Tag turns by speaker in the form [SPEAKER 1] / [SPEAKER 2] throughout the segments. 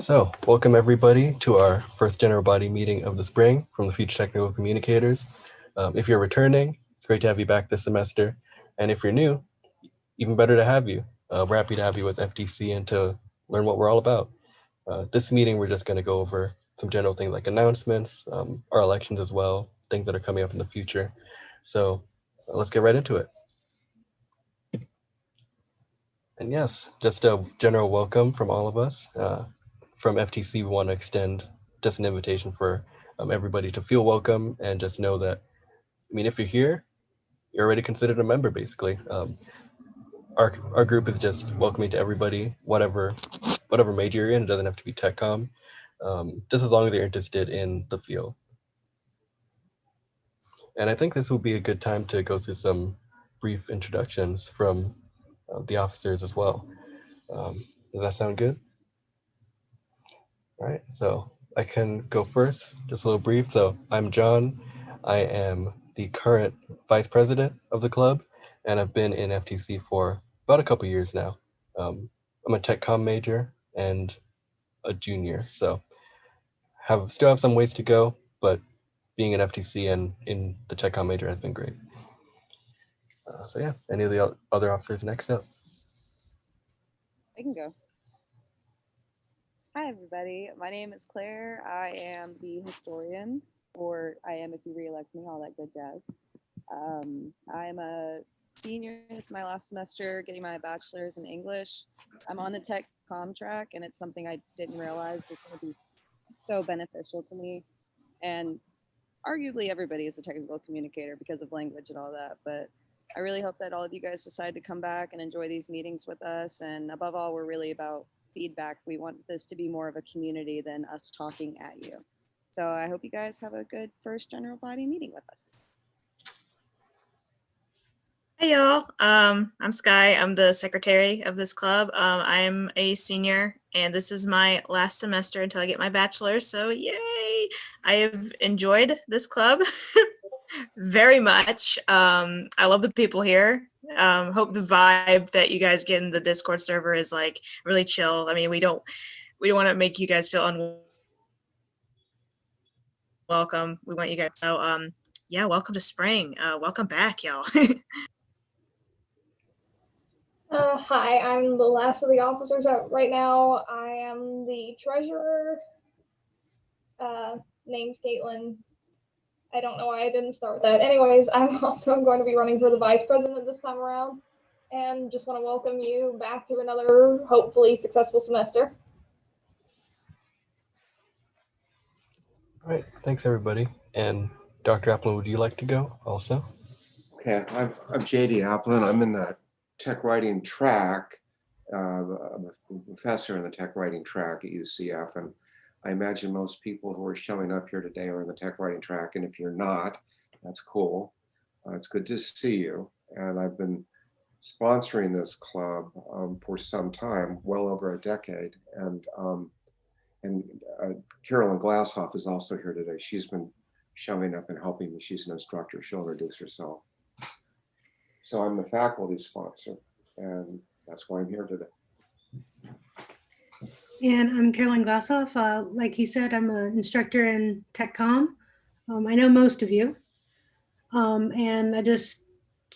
[SPEAKER 1] So, welcome everybody to our first general body meeting of the spring from the Future Technical Communicators. If you're returning, it's great to have you back this semester. And if you're new, even better to have you. We're happy to have you with FTC and to learn what we're all about. This meeting, we're just going to go over some general things like announcements, our elections as well, things that are coming up in the future. So let's get right into it. And yes, just a general welcome from all of us. From FTC, we want to extend just an invitation for everybody to feel welcome and just know that, if you're here, you're already considered a member, basically. Our group is just welcoming to everybody, whatever major you're in. It doesn't have to be tech comm, just as long as you're interested in the field. And I think this will be a good time to go through some brief introductions from the officers as well. Does that sound good? All right, so I can go first, just a little brief. So I'm John. I am the current vice president of the club, and I've been in FTC for about a couple years now. I'm a tech comm major and a junior, so still have some ways to go, but being in FTC and in the tech comm major has been great. So yeah, any of the other officers next up?
[SPEAKER 2] I can go. Hi, everybody. My name is Claire. I am the historian, or I am if you re-elect me, all that good jazz. I'm a senior. This is my last semester, getting my bachelor's in English. I'm on the tech comm track, and it's something I didn't realize was going to be so beneficial to me. And arguably, everybody is a technical communicator because of language and all that. But I really hope that all of you guys decide to come back and enjoy these meetings with us. And above all, we're really about feedback. We want this to be more of a community than us talking at you. So I hope you guys have a good first general body meeting with us.
[SPEAKER 3] Hey y'all, I'm Sky. I'm the secretary of this club. I'm a senior and this is my last semester until I get my bachelor's, so yay! I have enjoyed this club very much. I love the people here. Hope the vibe that you guys get in the Discord server is like really chill. We don't want to make you guys feel unwelcome. We want you guys, so yeah, welcome to spring. Welcome back, y'all.
[SPEAKER 4] Hi, I'm the last of the officers right now. I am the treasurer. Name's Caitlin. I don't know why I didn't start with that. Anyways, I'm also going to be running for the vice president this time around, and just want to welcome you back to another hopefully successful semester.
[SPEAKER 1] All right, thanks everybody. And Dr. Applin, would you like to go also?
[SPEAKER 5] Okay, I'm JD Applin. I'm in the tech writing track. I'm a professor in the tech writing track at UCF, and I imagine most people who are showing up here today are in the tech writing track, and if you're not, that's cool. It's good to see you, and I've been sponsoring this club for some time, well over a decade, and Carolyn Glasshoff is also here today. She's been showing up and helping me. She's an instructor. She'll introduce herself. So I'm the faculty sponsor, and that's why I'm here today.
[SPEAKER 6] And I'm Caroline Glassoff. Like he said, I'm an instructor in Tech Comm. I know most of you. And I just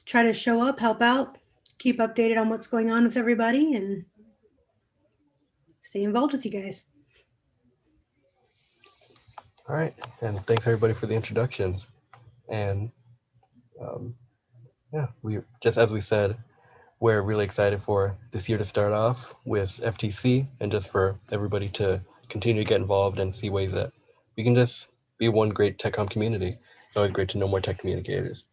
[SPEAKER 6] try to show up, help out, keep updated on what's going on with everybody, and stay involved with you guys.
[SPEAKER 1] All right, and thanks everybody for the introductions. And yeah, we just as we said, we're really excited for this year to start off with FTC and just for everybody to continue to get involved and see ways that we can just be one great tech comm community. It's always great to know more tech communicators.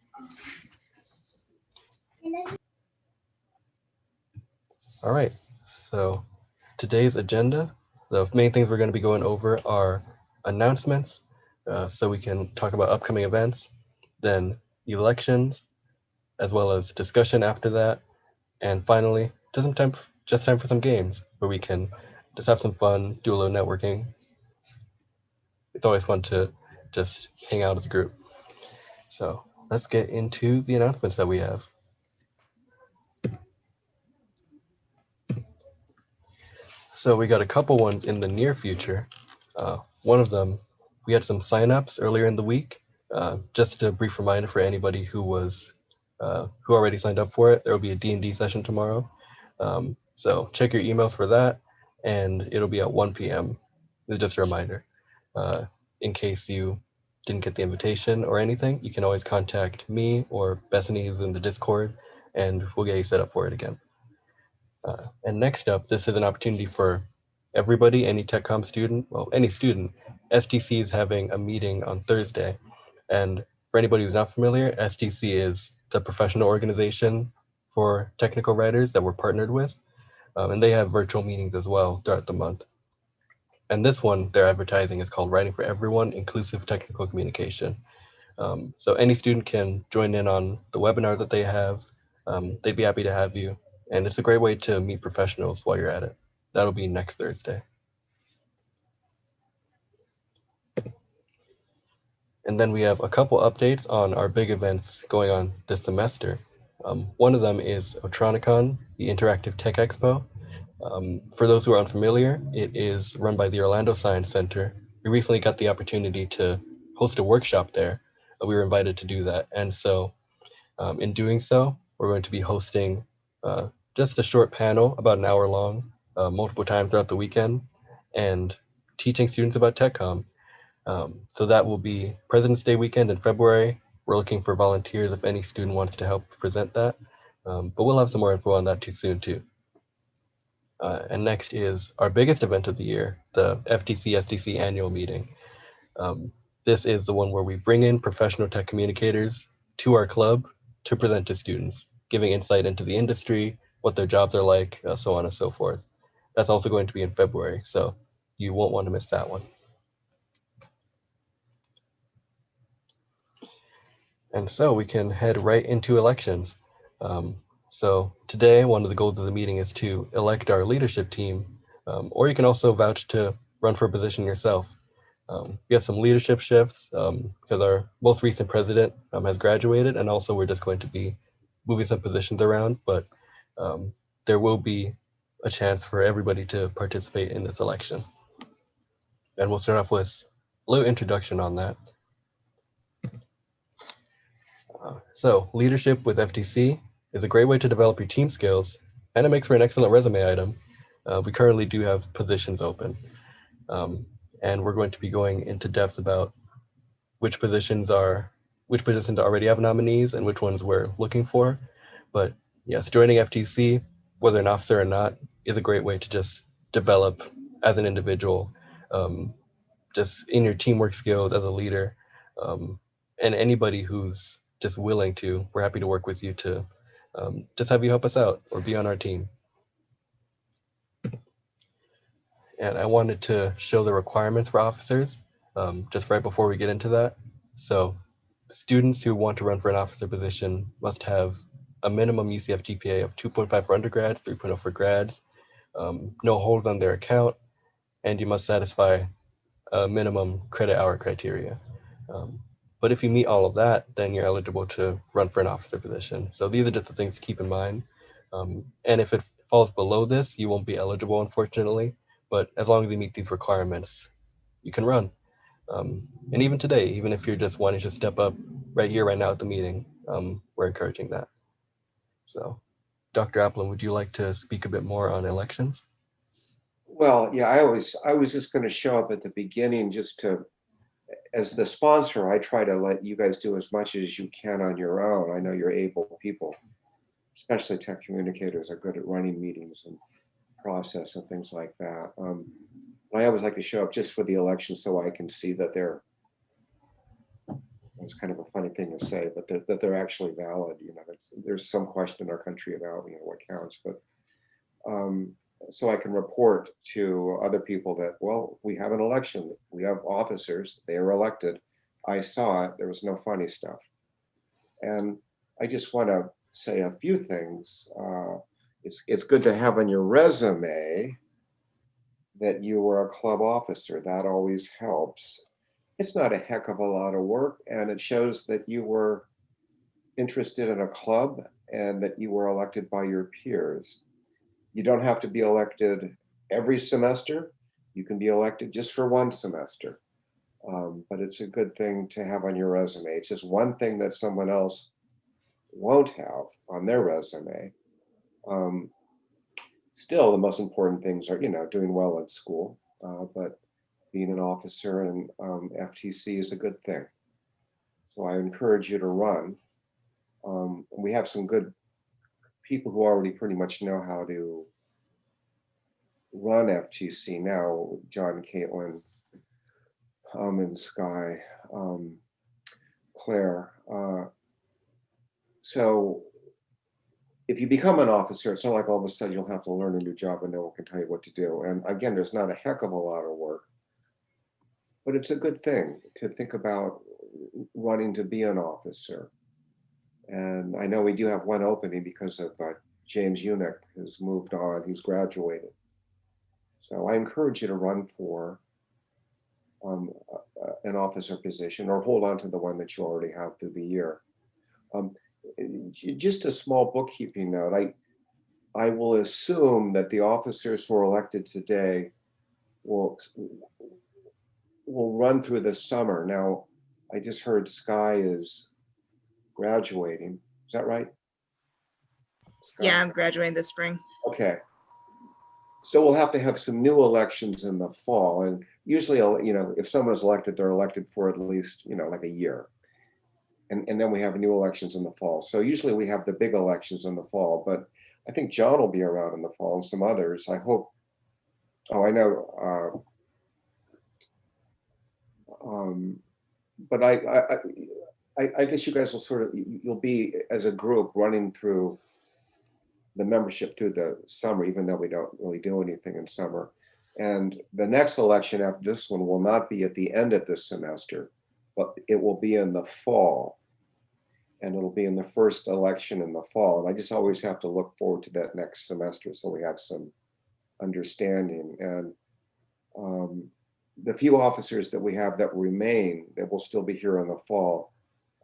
[SPEAKER 1] All right, so today's agenda, the main things we're going to be going over are announcements, so we can talk about upcoming events, then elections, as well as discussion after that, and finally, just time for some games where we can just have some fun, do a little networking. It's always fun to just hang out as a group. So let's get into the announcements that we have. So we got a couple ones in the near future. One of them, we had some signups earlier in the week. Just a brief reminder for anybody who already signed up for it. There will be a D&D session tomorrow. So check your emails for that, and it'll be at 1 p.m. It's just a reminder. In case you didn't get the invitation or anything, you can always contact me or Bethany, who's in the Discord, and we'll get you set up for it again. And next up, this is an opportunity for everybody, any TechCom student, well, any student. STC is having a meeting on Thursday. And for anybody who's not familiar, STC is the professional organization for technical writers that we're partnered with. And they have virtual meetings as well throughout the month. And this one, their advertising is called Writing for Everyone, Inclusive Technical Communication. So any student can join in on the webinar that they have. They'd be happy to have you. And it's a great way to meet professionals while you're at it. That'll be next Thursday. And then we have a couple updates on our big events going on this semester. One of them is Otronicon, the Interactive Tech Expo. For those who are unfamiliar, it is run by the Orlando Science Center. We recently got the opportunity to host a workshop there. We were invited to do that. And so in doing so, we're going to be hosting just a short panel, about an hour long, multiple times throughout the weekend, and teaching students about TechCom. So that will be President's Day weekend in February. We're looking for volunteers if any student wants to help present that. But we'll have some more info on that too soon too. And next is our biggest event of the year, the FTC SDC annual meeting. This is the one where we bring in professional tech communicators to our club to present to students, giving insight into the industry, what their jobs are like, so on and so forth. That's also going to be in February, so you won't want to miss that one. And so we can head right into elections. So today, one of the goals of the meeting is to elect our leadership team, or you can also vouch to run for a position yourself. We have some leadership shifts because our most recent president has graduated, and also we're just going to be moving some positions around, but there will be a chance for everybody to participate in this election. And we'll start off with a little introduction on that. So leadership with FTC is a great way to develop your team skills, and it makes for an excellent resume item. We currently do have positions open, and we're going to be going into depth about which positions already have nominees and which ones we're looking for. But yes, joining FTC, whether an officer or not, is a great way to just develop as an individual, just in your teamwork skills as a leader, and anybody who's just willing to, we're happy to work with you to just have you help us out or be on our team. And I wanted to show the requirements for officers just right before we get into that. So students who want to run for an officer position must have a minimum UCF GPA of 2.5 for undergrads, 3.0 for grads, no holds on their account, and you must satisfy a minimum credit hour criteria. But if you meet all of that, then you're eligible to run for an officer position. So these are just the things to keep in mind. And if it falls below this, you won't be eligible, unfortunately. But as long as you meet these requirements, you can run. And even today, even if you're just wanting to step up right here, right now at the meeting, we're encouraging that. So, Dr. Applin, would you like to speak a bit more on elections?
[SPEAKER 5] Well, yeah, I was just going to show up at the beginning just to, as the sponsor, I try to let you guys do as much as you can on your own. I know you're able people, especially tech communicators, are good at running meetings and process and things like that. I always like to show up just for the election so I can see that it's kind of a funny thing to say, but that they're actually valid. You know, there's some question in our country about what counts, but so I can report to other people that, well, we have an election, we have officers, they are elected. I saw it, there was no funny stuff. And I just want to say a few things. It's good to have on your resume that you were a club officer. That always helps. It's not a heck of a lot of work, and it shows that you were interested in a club and that you were elected by your peers. You don't have to be elected every semester. You can be elected just for one semester. But it's a good thing to have on your resume. It's just one thing that someone else won't have on their resume. Still, the most important things are, doing well at school, but being an officer in FTC is a good thing. So I encourage you to run. We have some good people who already pretty much know how to run FTC now, John, Caitlin, and Sky, Claire. So if you become an officer, it's not like all of a sudden you'll have to learn a new job and no one can tell you what to do. And again, there's not a heck of a lot of work, but it's a good thing to think about running to be an officer. And I know we do have one opening because of James Unick, who's moved on, he's graduated. So I encourage you to run for an officer position or hold on to the one that you already have through the year. Just a small bookkeeping note, I will assume that the officers who are elected today will run through the summer. Now, I just heard Sky is graduating. Is that right? Sky?
[SPEAKER 3] Yeah, I'm graduating this spring.
[SPEAKER 5] Okay. So we'll have to have some new elections in the fall. And usually, if someone's elected, they're elected for at least, like a year. And then we have new elections in the fall. So usually we have the big elections in the fall, but I think John will be around in the fall and some others. I hope. Oh, I know. But I guess you guys will you'll be as a group running through the membership through the summer, even though we don't really do anything in summer. And the next election after this one will not be at the end of this semester, but it will be in the fall. And it'll be in the first election in the fall. And I just always have to look forward to that next semester so we have some understanding. And the few officers that we have that remain, that will still be here in the fall,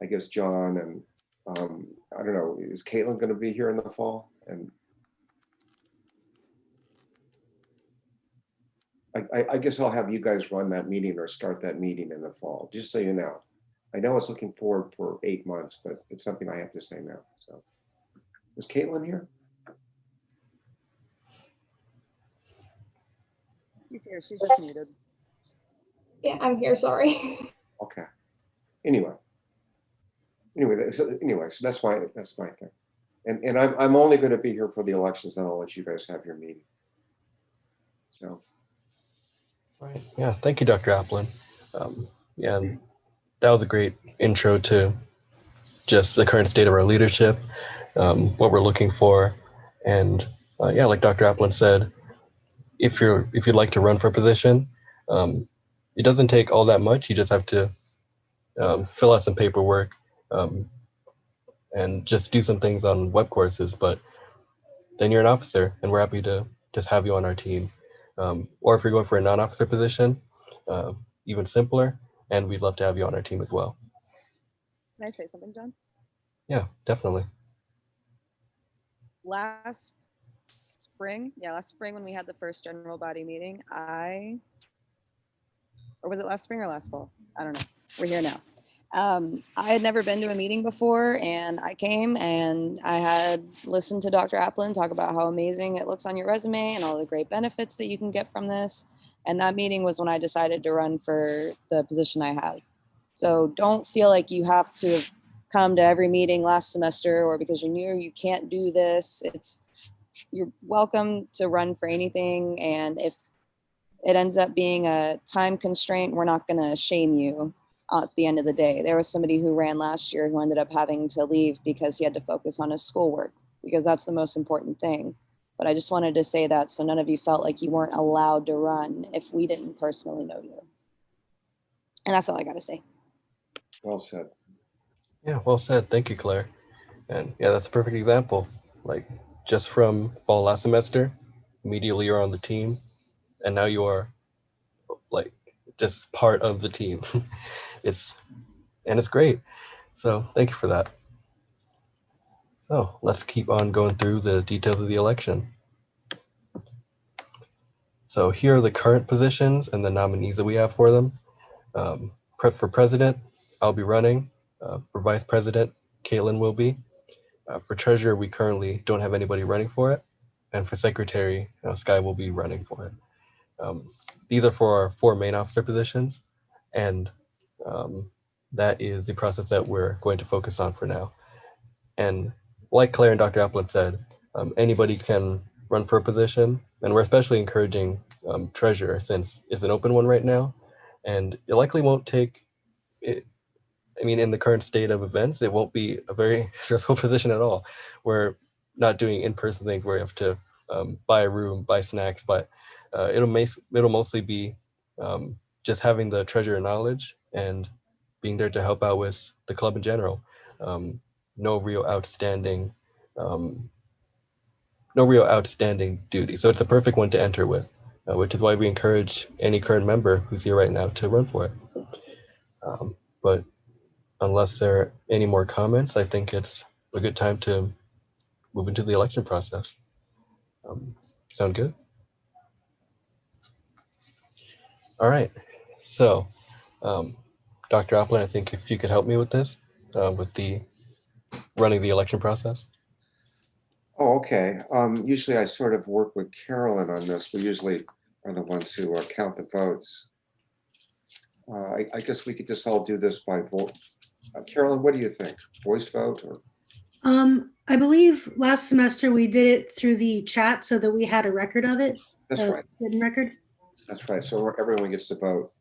[SPEAKER 5] I guess John and I don't know, is Caitlin going to be here in the fall? And I guess I'll have you guys run that meeting or start that meeting in the fall, just so you know. I know it's looking forward for 8 months, but it's something I have to say now. So, is Caitlin here?
[SPEAKER 2] She's here. She's just muted.
[SPEAKER 4] Yeah, I'm here. Sorry.
[SPEAKER 5] Okay. Anyway, so that's my thing. And I'm only going to be here for the elections, then I'll let you guys have your meeting. So.
[SPEAKER 1] Right. Yeah. Thank you, Dr. Applin. Yeah, and that was a great intro to just the current state of our leadership, what we're looking for, and yeah, like Dr. Applin said, if you'd like to run for a position, it doesn't take all that much. You just have to fill out some paperwork and just do some things on web courses. But then you're an officer, and we're happy to just have you on our team. Or if you're going for a non-officer position, even simpler, and we'd love to have you on our team as well.
[SPEAKER 2] Can I say something, John?
[SPEAKER 1] Yeah, definitely.
[SPEAKER 2] Last spring when we had the first general body meeting, or was it last spring or last fall? I don't know. We're here now. I had never been to a meeting before, and I came and I had listened to Dr. Applin talk about how amazing it looks on your resume and all the great benefits that you can get from this. And that meeting was when I decided to run for the position I have. So don't feel like you have to come to every meeting last semester, or because you're new, you can't do this. You're welcome to run for anything. And if it ends up being a time constraint, we're not going to shame you at the end of the day. There was somebody who ran last year who ended up having to leave because he had to focus on his schoolwork, because that's the most important thing. But I just wanted to say that so none of you felt like you weren't allowed to run if we didn't personally know you. And that's all I got to say.
[SPEAKER 5] Well said.
[SPEAKER 1] Yeah, well said. Thank you, Claire. And yeah, that's a perfect example. Like just from fall last semester, immediately you're on the team, and now you are like just part of the team. It's great. So thank you for that. So let's keep on going through the details of the election. So here are the current positions and the nominees that we have for them. For president, I'll be running. For vice president, Caitlin will be. For treasurer, we currently don't have anybody running for it. And for secretary, Sky will be running for it. These are for our 4 main officer positions, and that is the process that we're going to focus on for now. And like Claire and Dr. Applin said, anybody can run for a position, and we're especially encouraging treasurer since it's an open one right now, and it likely won't take it. I mean, in the current state of events, it won't be a very stressful position at all. We're not doing in-person things where you have to buy a room, buy snacks, but it'll mostly be just having the treasurer knowledge and being there to help out with the club in general. No real outstanding duty. So it's a perfect one to enter with, which is why we encourage any current member who's here right now to run for it. But unless there are any more comments, I think it's a good time to move into the election process. Sound good? All right. So, Dr. Applin, I think if you could help me with this, with the running the election process.
[SPEAKER 5] Oh, okay. Usually I sort of work with Carolyn on this. We usually are the ones who count the votes. I guess we could just all do this by vote. Carolyn, what do you think? Voice vote or?
[SPEAKER 6] I believe last semester we did it through the chat so that we had a record of it.
[SPEAKER 5] That's right.
[SPEAKER 6] Written record.
[SPEAKER 5] That's right. So everyone gets to vote,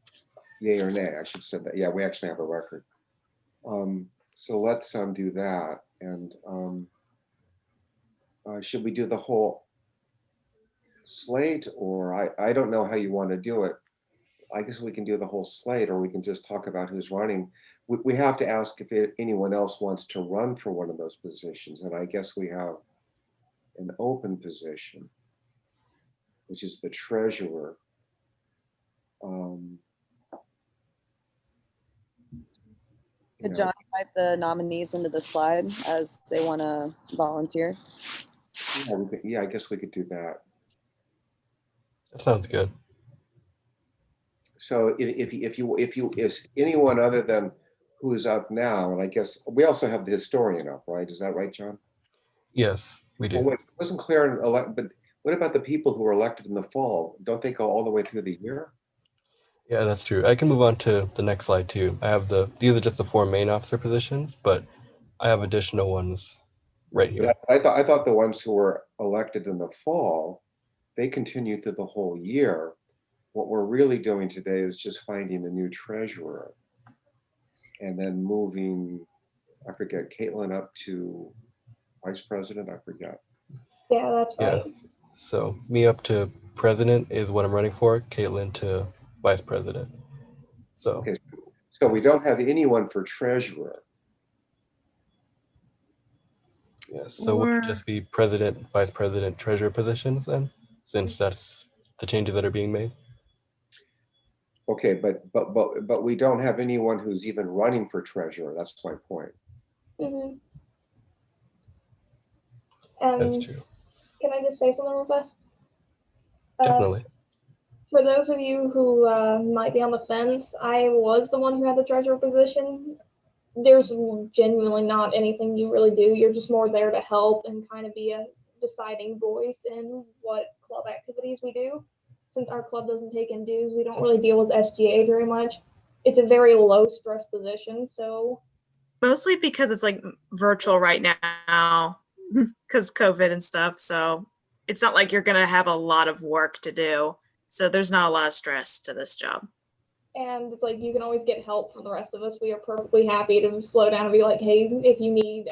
[SPEAKER 5] yay or nay. I should say that. Yeah, we actually have a record. So let's do that. And should we do the whole slate, or I don't know how you want to do it. I guess we can do the whole slate, or we can just talk about who's running. We have to ask if anyone else wants to run for one of those positions. And I guess we have an open position, which is the treasurer.
[SPEAKER 2] Could John type the nominees into the slide as they want to volunteer?
[SPEAKER 5] Yeah, I guess we could do that.
[SPEAKER 1] That sounds good.
[SPEAKER 5] So if anyone other than who is up now, and I guess we also have the historian up, right? Is that right, John?
[SPEAKER 1] Yes, we do.
[SPEAKER 5] Well, it wasn't clear, but what about the people who were elected in the fall? Don't they go all the way through the year?
[SPEAKER 1] Yeah, that's true. I can move on to the next slide too. I have these are just the 4 main officer positions, but I have additional ones right here.
[SPEAKER 5] I thought the ones who were elected in the fall, they continue through the whole year. What we're really doing today is just finding a new treasurer and then moving, I forget, Caitlin up to vice president, I forget.
[SPEAKER 4] Yeah, that's right.
[SPEAKER 1] Yeah. So me up to president is what I'm running for, Caitlin to vice president. So,
[SPEAKER 5] okay, so we don't have anyone for treasurer.
[SPEAKER 1] Yes, so would it just be president, vice president, treasurer positions then, since that's the changes that are being made?
[SPEAKER 5] Okay, but we don't have anyone who's even running for treasurer. That's my point.
[SPEAKER 4] Mm-hmm.
[SPEAKER 1] That's true.
[SPEAKER 4] Can I just say something real fast?
[SPEAKER 1] Definitely.
[SPEAKER 4] For those of you who might be on the fence, I was the one who had the treasurer position. There's genuinely not anything you really do. You're just more there to help and kind of be a deciding voice in what club activities we do. Since our club doesn't take in dues, we don't really deal with SGA very much. It's a very low stress position, so.
[SPEAKER 3] Mostly because it's like virtual right now because COVID and stuff. So it's not like you're going to have a lot of work to do. So there's not a lot of stress to this job.
[SPEAKER 4] And it's like you can always get help from the rest of us. We are perfectly happy to slow down and be like, hey, if you need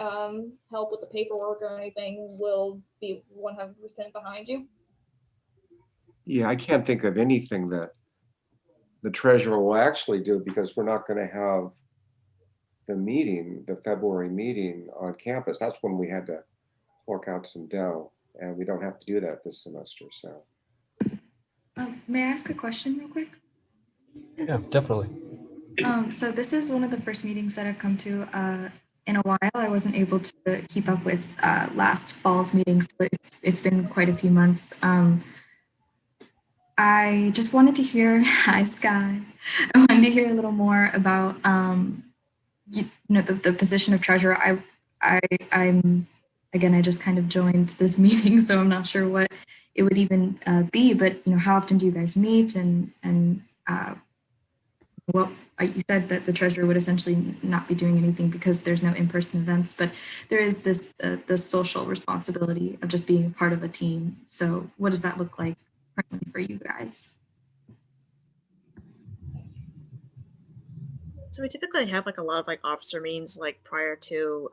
[SPEAKER 4] help with the paperwork or anything, we'll be 100% behind you.
[SPEAKER 5] Yeah, I can't think of anything that the treasurer will actually do because we're not going to have the meeting, the February meeting on campus. That's when we had to fork out some dough, and we don't have to do that this semester. So,
[SPEAKER 7] may I ask a question real quick?
[SPEAKER 1] Yeah, definitely.
[SPEAKER 7] So this is one of the first meetings that I've come to in a while. I wasn't able to keep up with last fall's meetings, but it's been quite a few months. I just wanted to hear, hi Sky. I wanted to hear a little more about, the position of treasurer. I'm, again, I just kind of joined this meeting, so I'm not sure what it would even be, but, how often do you guys meet, and well, you said that the treasurer would essentially not be doing anything because there's no in-person events, but there is this the social responsibility of just being a part of a team. So what does that look like currently for you guys?
[SPEAKER 3] So we typically have like a lot of like officer meetings like prior to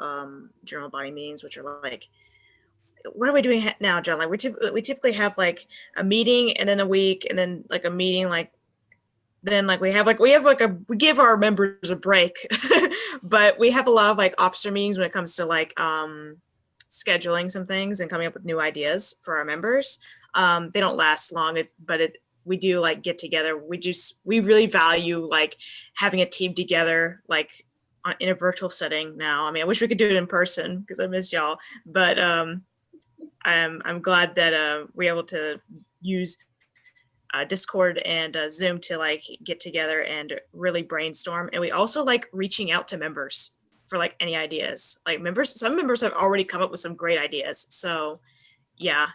[SPEAKER 3] general body meetings, which are like, what are we doing now, John? Like we typically have like a meeting and then a week and then like a meeting like then like we give our members a break, but we have a lot of like officer meetings when it comes to like scheduling some things and coming up with new ideas for our members. They don't last long, we do like get together. We really value like having a team together, like in a virtual setting now. I mean, I wish we could do it in person because I miss y'all, but I'm glad that we're able to use Discord and Zoom to like get together and really brainstorm. And we also like reaching out to members for like any ideas. Like some members have already come up with some great ideas. So yeah.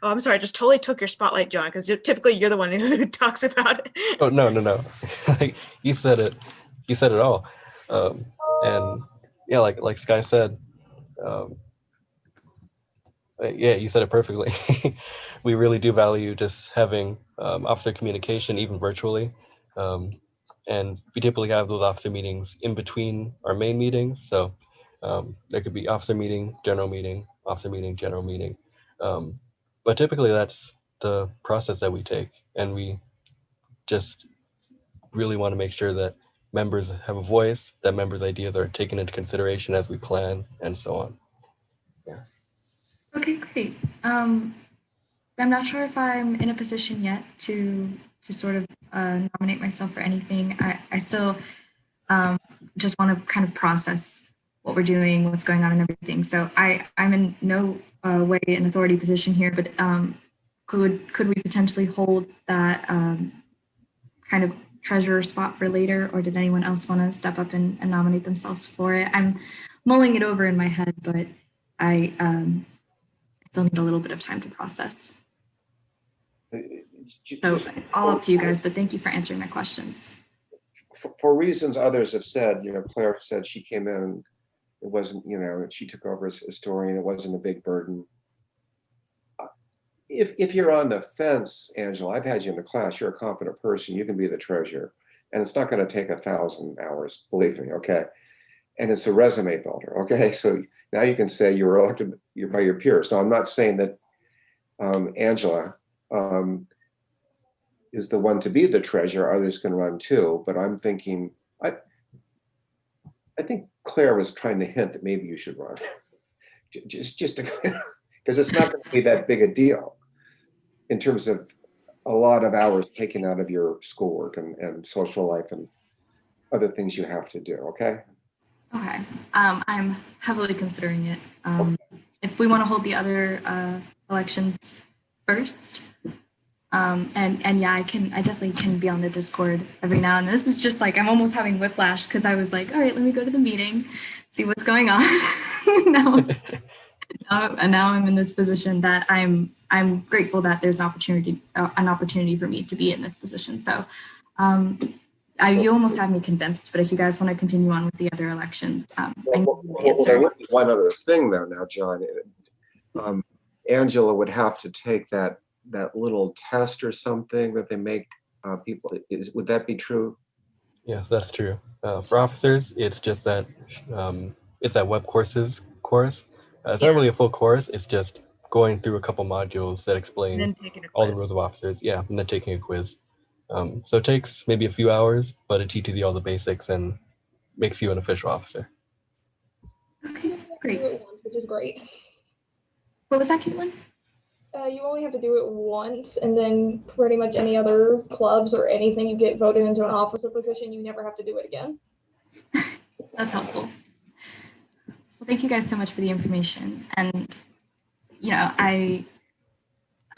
[SPEAKER 3] Oh, I'm sorry, I just totally took your spotlight, John, because typically you're the one who talks about it.
[SPEAKER 1] Oh, no. You said it. You said it all. And yeah, like Sky said, um, yeah, you said it perfectly. We really do value just having officer communication, even virtually. And we typically have those officer meetings in between our main meetings. So there could be officer meeting, officer meeting, general meeting. But typically that's the process that we take. And we just really want to make sure that members have a voice, that members' ideas are taken into consideration as we plan, and so on. Yeah.
[SPEAKER 7] Okay, great. I'm not sure if I'm in a position yet to sort of nominate myself for anything. I still just want to kind of process what we're doing, what's going on, and everything. So I'm in no way an authority position here, but could we potentially hold that kind of treasurer spot for later, or did anyone else want to step up and nominate themselves for it? I'm mulling it over in my head, but I still need a little bit of time to process. So all up to you guys, but thank you for answering my questions.
[SPEAKER 5] For reasons others have said, Claire said she came in, it wasn't, she took over as historian, it wasn't a big burden. If you're on the fence, Angela, I've had you in the class, you're a competent person, you can be the treasurer. And it's not going to take 1,000 hours, believe me, okay? And it's a resume builder, okay? So now you can say you were elected by your peers. Now, I'm not saying that Angela is the one to be the treasurer, others can run too, but I'm thinking, I think Claire was trying to hint that maybe you should run. just because it's not going to be that big a deal in terms of a lot of hours taken out of your schoolwork and social life and other things you have to do, okay?
[SPEAKER 7] Okay, I'm heavily considering it. If we want to hold the other elections first, and yeah, I definitely can be on the Discord every now and then. This is just like, I'm almost having whiplash because I was like, all right, let me go to the meeting, see what's going on. now I'm in this position that I'm grateful that there's an opportunity for me to be in this position. So you almost have me convinced, but if you guys want to continue on with the other elections, I need the answer.
[SPEAKER 5] One other thing though now, John, Angela would have to take that little test or something that they make people. Would that be true?
[SPEAKER 1] Yes, that's true. For officers, it's just that it's that web courses course. It's not really a full course. It's just going through a couple modules that explain
[SPEAKER 3] And then taking a
[SPEAKER 1] all the
[SPEAKER 3] quiz.
[SPEAKER 1] rules of officers. Yeah, and then taking a quiz. So it takes maybe a few hours, but it teaches you all the basics and makes you an official officer.
[SPEAKER 7] Okay, great.
[SPEAKER 4] Which is great.
[SPEAKER 7] What was that, Caitlin?
[SPEAKER 4] You only have to do it once, and then pretty much any other clubs or anything you get voted into an officer position, you never have to do it again.
[SPEAKER 7] That's helpful. Well, thank you guys so much for the information. And, I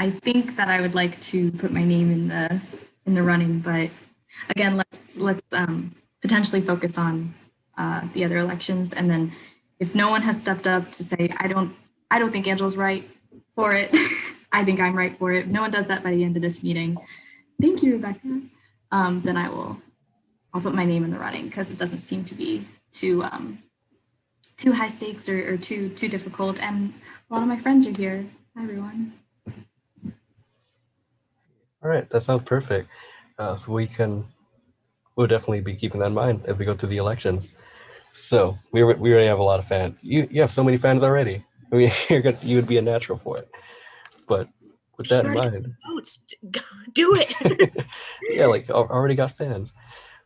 [SPEAKER 7] I think that I would like to put my name in the running, but again, let's potentially focus on the other elections, and then if no one has stepped up to say I don't think Angela's right for it, I think I'm right for it. If no one does that by the end of this meeting, thank you, Rebecca. Then I'll put my name in the running because it doesn't seem to be too high stakes or too difficult, and a lot of my friends are here. Hi, everyone.
[SPEAKER 1] All right, that sounds perfect. So we'll definitely be keeping that in mind as we go through the elections. So we already have a lot of fans. You have so many fans already. I mean, you would be a natural for it. But with that in mind,
[SPEAKER 3] Votes. Do it.
[SPEAKER 1] yeah, like already got fans.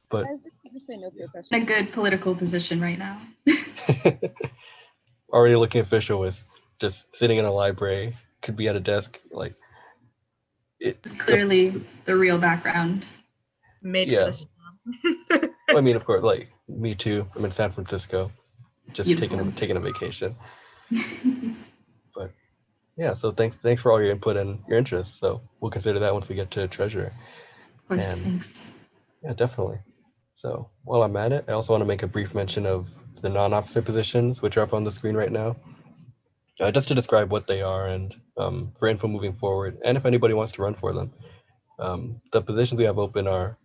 [SPEAKER 1] But
[SPEAKER 2] Guys, you just say no peer pressure.
[SPEAKER 7] In a good political position right now.
[SPEAKER 1] already looking official with just sitting in a library, could be at a desk, like
[SPEAKER 7] It's clearly the real background.
[SPEAKER 3] Made
[SPEAKER 1] Yeah.
[SPEAKER 3] for this job.
[SPEAKER 1] I mean, of course, like me too. I'm in San Francisco, just
[SPEAKER 7] Beautiful.
[SPEAKER 1] taking a vacation. But yeah, so thanks for all your input and your interest. So we'll consider that once we get to treasurer.
[SPEAKER 7] Of course,
[SPEAKER 1] And-
[SPEAKER 7] thanks.
[SPEAKER 1] Yeah, definitely. So while I'm at it, I also want to make a brief mention of the non-officer positions, which are up on the screen right now, just to describe what they are and for info moving forward, and if anybody wants to run for them. The positions we have open are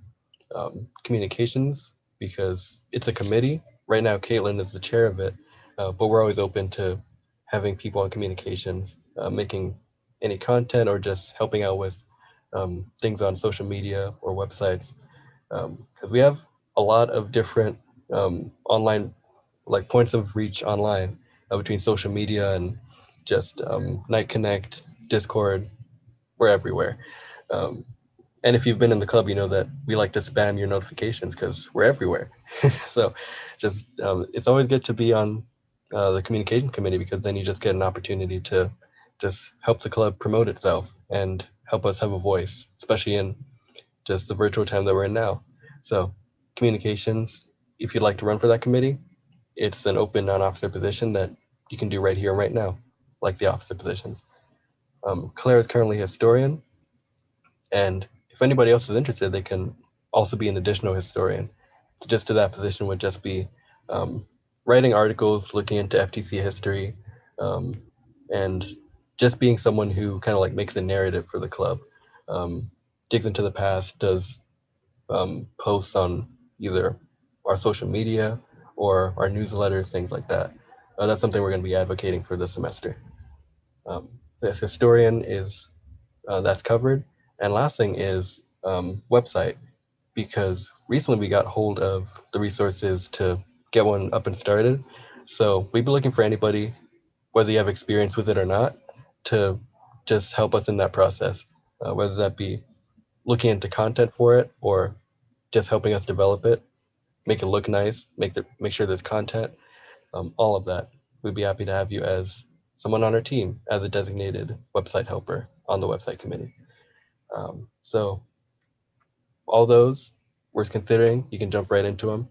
[SPEAKER 1] communications, because it's a committee. Right now, Caitlin is the chair of it, but we're always open to having people on communications, making any content or just helping out with things on social media or websites. Because we have a lot of different online, like points of reach online between social media and just Night Connect, Discord, we're everywhere. And if you've been in the club, you know that we like to spam your notifications because we're everywhere. So just it's always good to be on the communication committee, because then you just get an opportunity to just help the club promote itself and help us have a voice, especially in just the virtual time that we're in now. So communications, if you'd like to run for that committee, it's an open non-officer position that you can do right here and right now, like the officer positions. Claire is currently a historian, and if anybody else is interested, they can also be an additional historian. Just to that position would just be writing articles, looking into FTC history, and just being someone who kind of like makes a narrative for the club, digs into the past, does posts on either our social media or our newsletters, things like that. That's something we're going to be advocating for this semester. This historian is that's covered. And last thing is website, because recently we got hold of the resources to get one up and started. So we'd be looking for anybody, whether you have experience with it or not, to just help us in that process, whether that be looking into content for it or just helping us develop it, make it look nice, make sure there's content, all of that. We'd be happy to have you as someone on our team as a designated website helper on the website committee. So all those worth considering. You can jump right into them.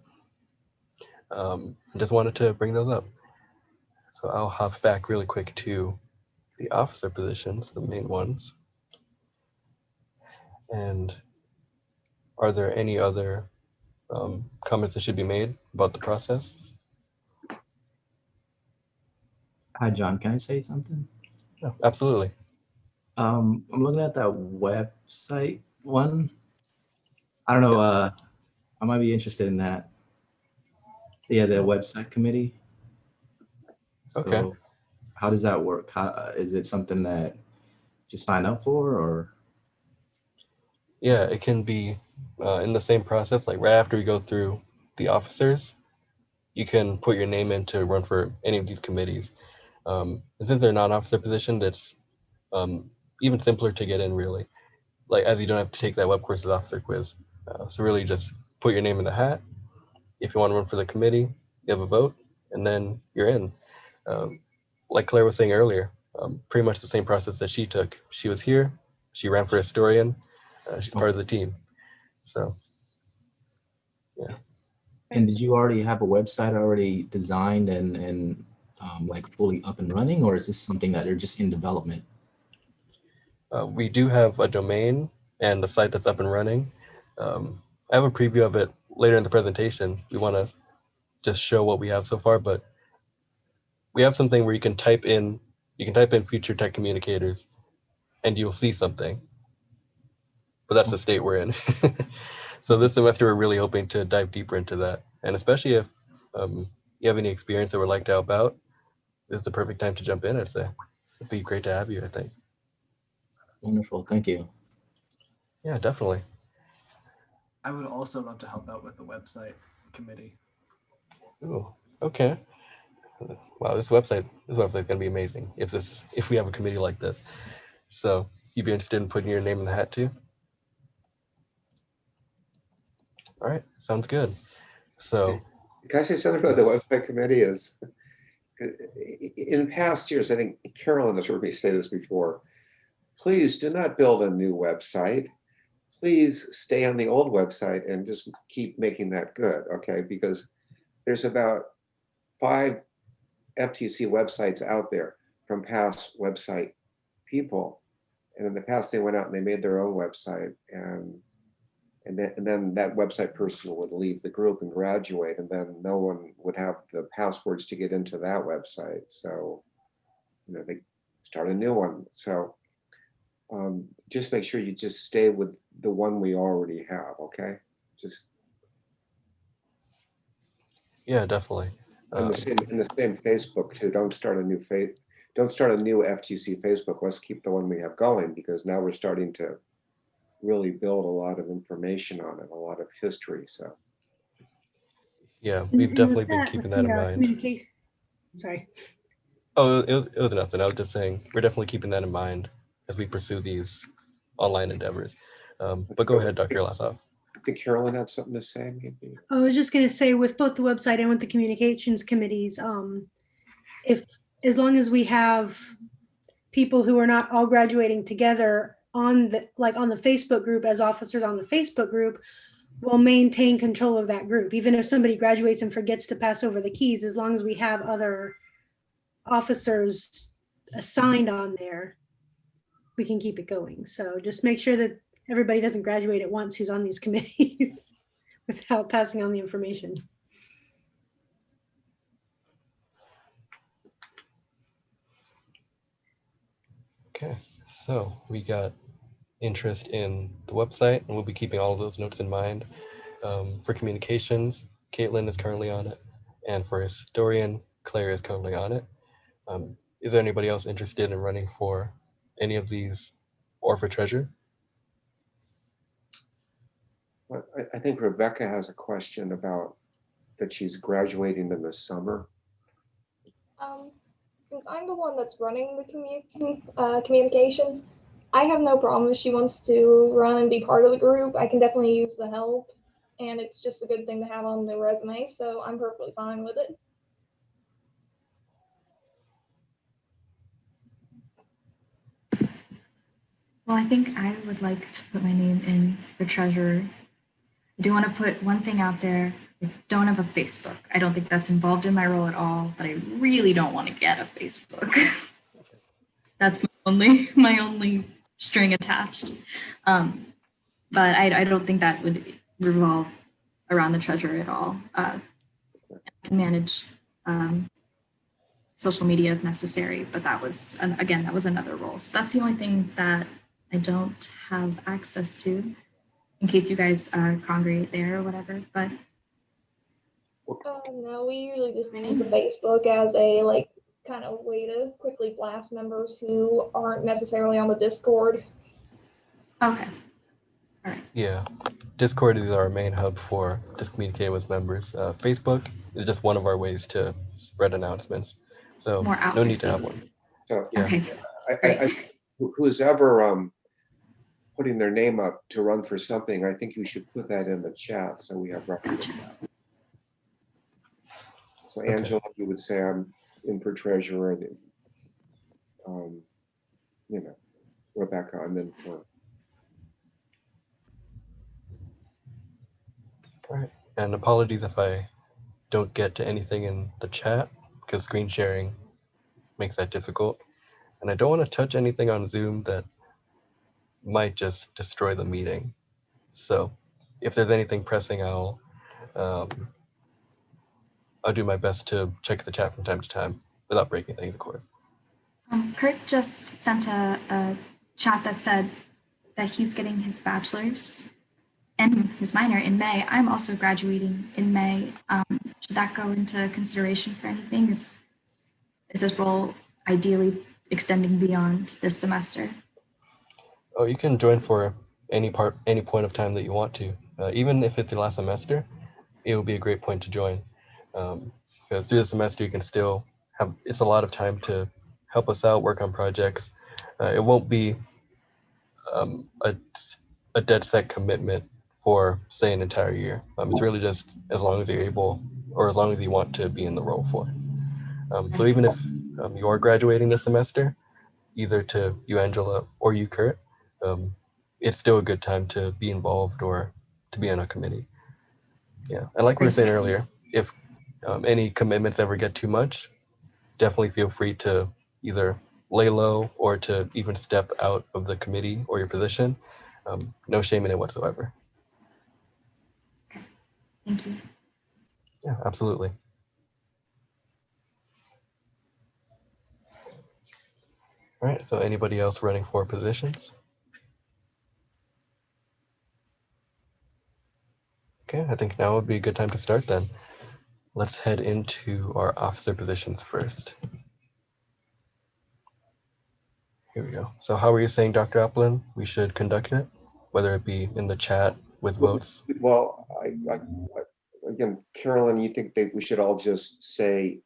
[SPEAKER 1] Just wanted to bring those up. So I'll hop back really quick to the officer positions, the main ones. And are there any other comments that should be made about the process?
[SPEAKER 8] Hi, John. Can I say something?
[SPEAKER 1] No, absolutely.
[SPEAKER 8] I'm looking at that website one. I don't know. I might be interested in that. Yeah, the website committee. So
[SPEAKER 1] Okay.
[SPEAKER 8] how does that work? How, is it something that you sign up for, or?
[SPEAKER 1] Yeah, it can be in the same process, like right after we go through the officers, you can put your name in to run for any of these committees. And since they're non-officer position, that's even simpler to get in, really. Like, as you don't have to take that web courses officer quiz. So really just put your name in the hat. If you want to run for the committee, you have a vote, and then you're in. Like Claire was saying earlier, pretty much the same process that she took. She was here, she ran for historian, she's part of the team. So, yeah.
[SPEAKER 8] And did you already have a website already designed and like fully up and running, or is this something that are just in development?
[SPEAKER 1] We do have a domain and the site that's up and running. I have a preview of it later in the presentation. We want to just show what we have so far, but we have something where you can type in future tech communicators and you'll see something. But that's the state we're in. So this semester we're really hoping to dive deeper into that. And especially if you have any experience that would like to help out, this is the perfect time to jump in, I'd say. It'd be great to have you, I think.
[SPEAKER 8] Wonderful. Thank you.
[SPEAKER 1] Yeah, definitely.
[SPEAKER 9] I would also love to help out with the website committee.
[SPEAKER 1] Ooh, okay. Wow, this website's gonna be amazing if we have a committee like this. So you'd be interested in putting your name in the hat too? All right, sounds good. So
[SPEAKER 5] Can I say something about the website committee? Is in past years, I think Carolyn has heard me say this before. Please do not build a new website. Please stay on the old website and just keep making that good, okay? Because there's about 5 FTC websites out there from past website people. And in the past, they went out and they made their own website, and then that website person would leave the group and graduate, and then no one would have the passwords to get into that website. So, they start a new one. So just make sure you just stay with the one we already have, okay? Just
[SPEAKER 1] yeah, definitely.
[SPEAKER 5] in the same Facebook too. Don't start a new FTC Facebook. Let's keep the one we have going, because now we're starting to really build a lot of information on it, a lot of history. So
[SPEAKER 1] yeah, we've
[SPEAKER 6] And
[SPEAKER 1] definitely
[SPEAKER 6] with
[SPEAKER 1] been
[SPEAKER 6] that,
[SPEAKER 1] keeping
[SPEAKER 6] with
[SPEAKER 1] that
[SPEAKER 6] the
[SPEAKER 1] in mind.
[SPEAKER 6] communication. Sorry.
[SPEAKER 1] Oh, it was nothing. I was just saying we're definitely keeping that in mind as we pursue these online endeavors. But go ahead, Dr. Lassoff.
[SPEAKER 5] I think Carolyn had something to say, maybe.
[SPEAKER 6] I was just going to say, with both the website and with the communications committees, if as long as we have people who are not all graduating together on the Facebook group as officers on the Facebook group, we'll maintain control of that group. Even if somebody graduates and forgets to pass over the keys, as long as we have other officers assigned on there, we can keep it going. So just make sure that everybody doesn't graduate at once who's on these committees without passing on the information.
[SPEAKER 1] Okay, so we got interest in the website, and we'll be keeping all of those notes in mind. For communications, Caitlin is currently on it, and for historian, Claire is currently on it. Is there anybody else interested in running for any of these or for treasurer?
[SPEAKER 5] Well, I think Rebecca has a question about that she's graduating in the summer.
[SPEAKER 4] Since I'm the one that's running the communications, I have no problem if she wants to run and be part of the group. I can definitely use the help, and it's just a good thing to have on the resume, so I'm perfectly fine with it.
[SPEAKER 7] Well, I think I would like to put my name in for treasurer. I do want to put one thing out there. I don't have a Facebook. I don't think that's involved in my role at all, but I really don't want to get a Facebook. That's my only string attached. But I don't think that would revolve around the treasurer at all. I can manage social media if necessary, but that was, again, that was another role. So that's the only thing that I don't have access to, in case you guys congregate there or whatever. But
[SPEAKER 4] no, we usually just use the Facebook as a kind of way to quickly blast members who aren't necessarily on the Discord.
[SPEAKER 7] Okay. All right.
[SPEAKER 1] Yeah, Discord is our main hub for just communicating with members. Facebook is just one of our ways to spread announcements. So no need to have one.
[SPEAKER 5] So
[SPEAKER 1] Yeah.
[SPEAKER 7] Okay.
[SPEAKER 5] Who's ever putting their name up to run for something, I think you should put that in the chat so we have record of that. So Angela, you would say I'm in for treasurer, and Rebecca, I'm in for.
[SPEAKER 1] All right. And apologies if I don't get to anything in the chat, because screen sharing makes that difficult. And I don't want to touch anything on Zoom that might just destroy the meeting. So if there's anything pressing, um, I'll do my best to check the chat from time to time without breaking things, of course.
[SPEAKER 7] Kurt just sent a chat that said that he's getting his bachelor's and his minor in May. I'm also graduating in May. Should that go into consideration for anything? Is this role ideally extending beyond this semester?
[SPEAKER 1] Oh, you can join for any point of time that you want to. Even if it's your last semester, it will be a great point to join. Because through the semester, you can still have, it's a lot of time to help us out, work on projects. It won't be a dead set commitment for, say, an entire year. It's really just as long as you're able, or as long as you want to be in the role for. So even if you are graduating this semester, either to you, Angela, or you, Kurt, it's still a good time to be involved or to be on a committee. Yeah, and like we were saying earlier, if any commitments ever get too much, definitely feel free to either lay low or to even step out of the committee or your position. No shame in it whatsoever.
[SPEAKER 7] Thank you.
[SPEAKER 1] Yeah, absolutely. All right, so anybody else running for positions? Okay, I think now would be a good time to start then. Let's head into our officer positions first. Here we go. So how were you saying, Dr. Applin, we should conduct it? Whether it be in the chat with votes?
[SPEAKER 5] Well, again, Carolyn, you think that we should all just say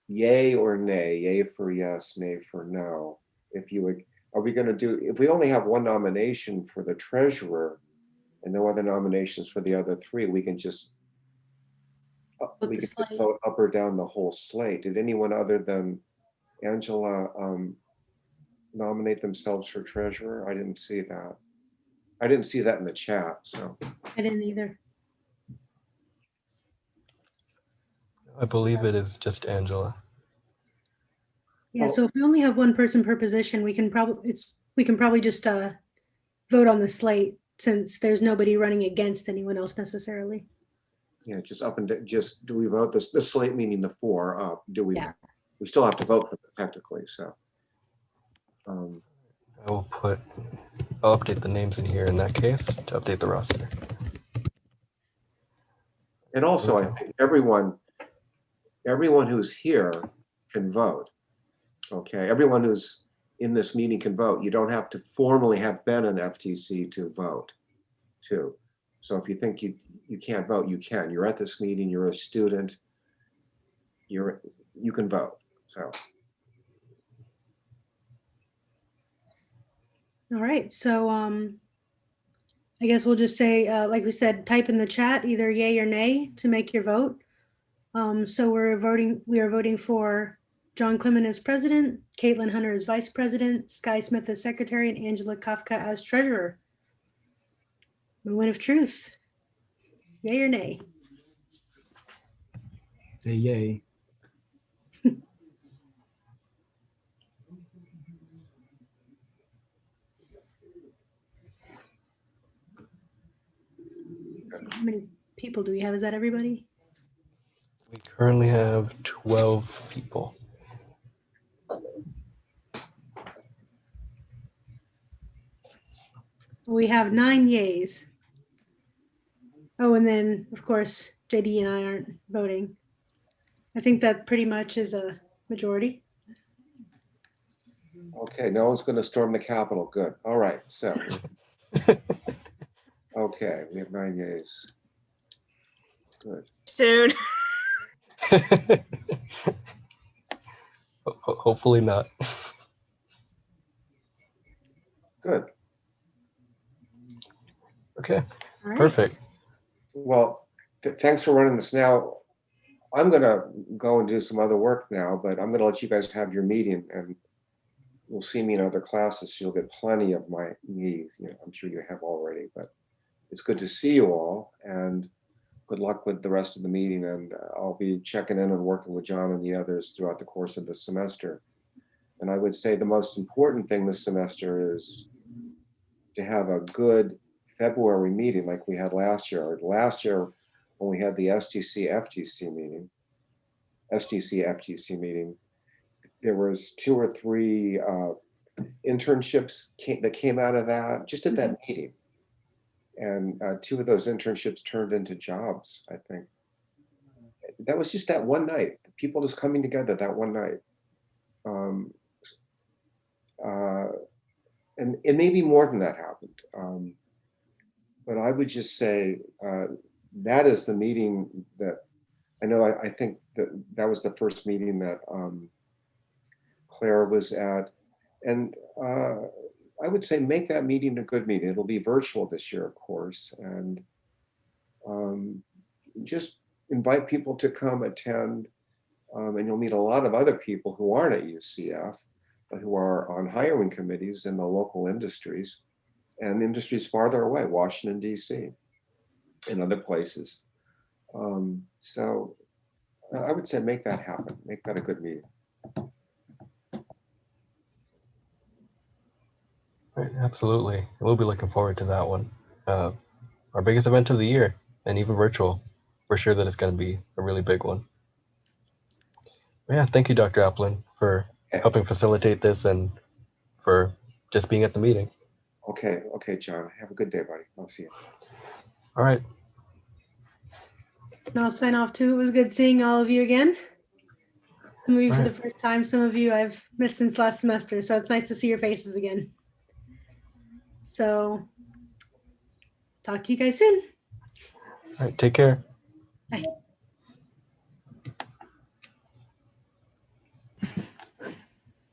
[SPEAKER 5] yay or nay, yay for yes, nay for no? If you would, are we going to do, if we only have one nomination for the treasurer and no other nominations for the other three, we can just
[SPEAKER 6] Vote
[SPEAKER 5] we
[SPEAKER 6] the
[SPEAKER 5] could
[SPEAKER 6] slate.
[SPEAKER 5] vote up or down the whole slate. Did anyone other than Angela nominate themselves for treasurer? I didn't see that. I didn't see that in the chat, so.
[SPEAKER 6] I didn't either.
[SPEAKER 1] I believe it is just Angela.
[SPEAKER 6] Yeah,
[SPEAKER 5] Oh.
[SPEAKER 6] so if we only have one person per position, we can probably just vote on the slate since there's nobody running against anyone else necessarily.
[SPEAKER 5] Yeah, just up and just, do we vote this, the slate meaning the four up? Do we?
[SPEAKER 6] Yeah.
[SPEAKER 5] We still have to vote for it technically, so.
[SPEAKER 1] I'll update the names in here in that case to update the roster.
[SPEAKER 5] And also, I think everyone who's here can vote. Okay, everyone who's in this meeting can vote. You don't have to formally have been an FTC to vote, too. So if you think you can't vote, you can. You're at this meeting, you're a student, you can vote, so.
[SPEAKER 6] All right, so I guess we'll just say, like we said, type in the chat either yay or nay to make your vote. So we are voting for John Clement as president, Caitlin Hunter as vice president, Sky Smith as secretary, and Angela Kafka as treasurer. Moment of truth. Yay or nay?
[SPEAKER 8] Say yay.
[SPEAKER 6] How many people do we have? Is that everybody?
[SPEAKER 1] We currently have 12 people.
[SPEAKER 6] We have 9 yays. Oh, and then of course, JD and I aren't voting. I think that pretty much is a majority.
[SPEAKER 5] Okay, no one's gonna storm the Capitol, good. All right, so. Okay, we have 9 yays. Good.
[SPEAKER 3] Soon.
[SPEAKER 1] Hopefully not.
[SPEAKER 5] Good.
[SPEAKER 1] Okay,
[SPEAKER 6] All right.
[SPEAKER 1] perfect.
[SPEAKER 5] Well, thanks for running this. Now, I'm gonna go and do some other work now, but I'm gonna let you guys have your meeting, and you'll see me in other classes. So you'll get plenty of me. I'm sure you have already, but it's good to see you all, and good luck with the rest of the meeting. And I'll be checking in and working with John and the others throughout the course of the semester. And I would say the most important thing this semester is to have a good February meeting like we had last year. Last year, when we had the STC FTC meeting, there was 2 or 3 internships that came out of that, just at that meeting. And 2 of those internships turned into jobs, I think. That was just that one night, people just coming together that one night. And maybe more than that happened. But I would just say that is the meeting that I know. I think that was the first meeting that Claire was at, and I would say make that meeting a good meeting. It'll be virtual this year, of course, and just invite people to come attend, and you'll meet a lot of other people who aren't at UCF, but who are on hiring committees in the local industries and industries farther away, Washington, D.C. and other places. So I would say make that happen, make that a good meeting.
[SPEAKER 1] Right, absolutely. We'll be looking forward to that one. Our biggest event of the year, and even virtual. We're sure that it's going to be a really big one. Yeah, thank you, Dr. Applin, for helping facilitate this and for just being at the meeting.
[SPEAKER 5] Okay, John. Have a good day, buddy. I'll see you.
[SPEAKER 1] All right.
[SPEAKER 6] And I'll sign off too. It was good seeing all of you again. Some of you for the
[SPEAKER 1] Right.
[SPEAKER 6] first time, some of you I've missed since last semester. So it's nice to see your faces again. So talk to you guys soon.
[SPEAKER 1] All right, take care.
[SPEAKER 6] Bye.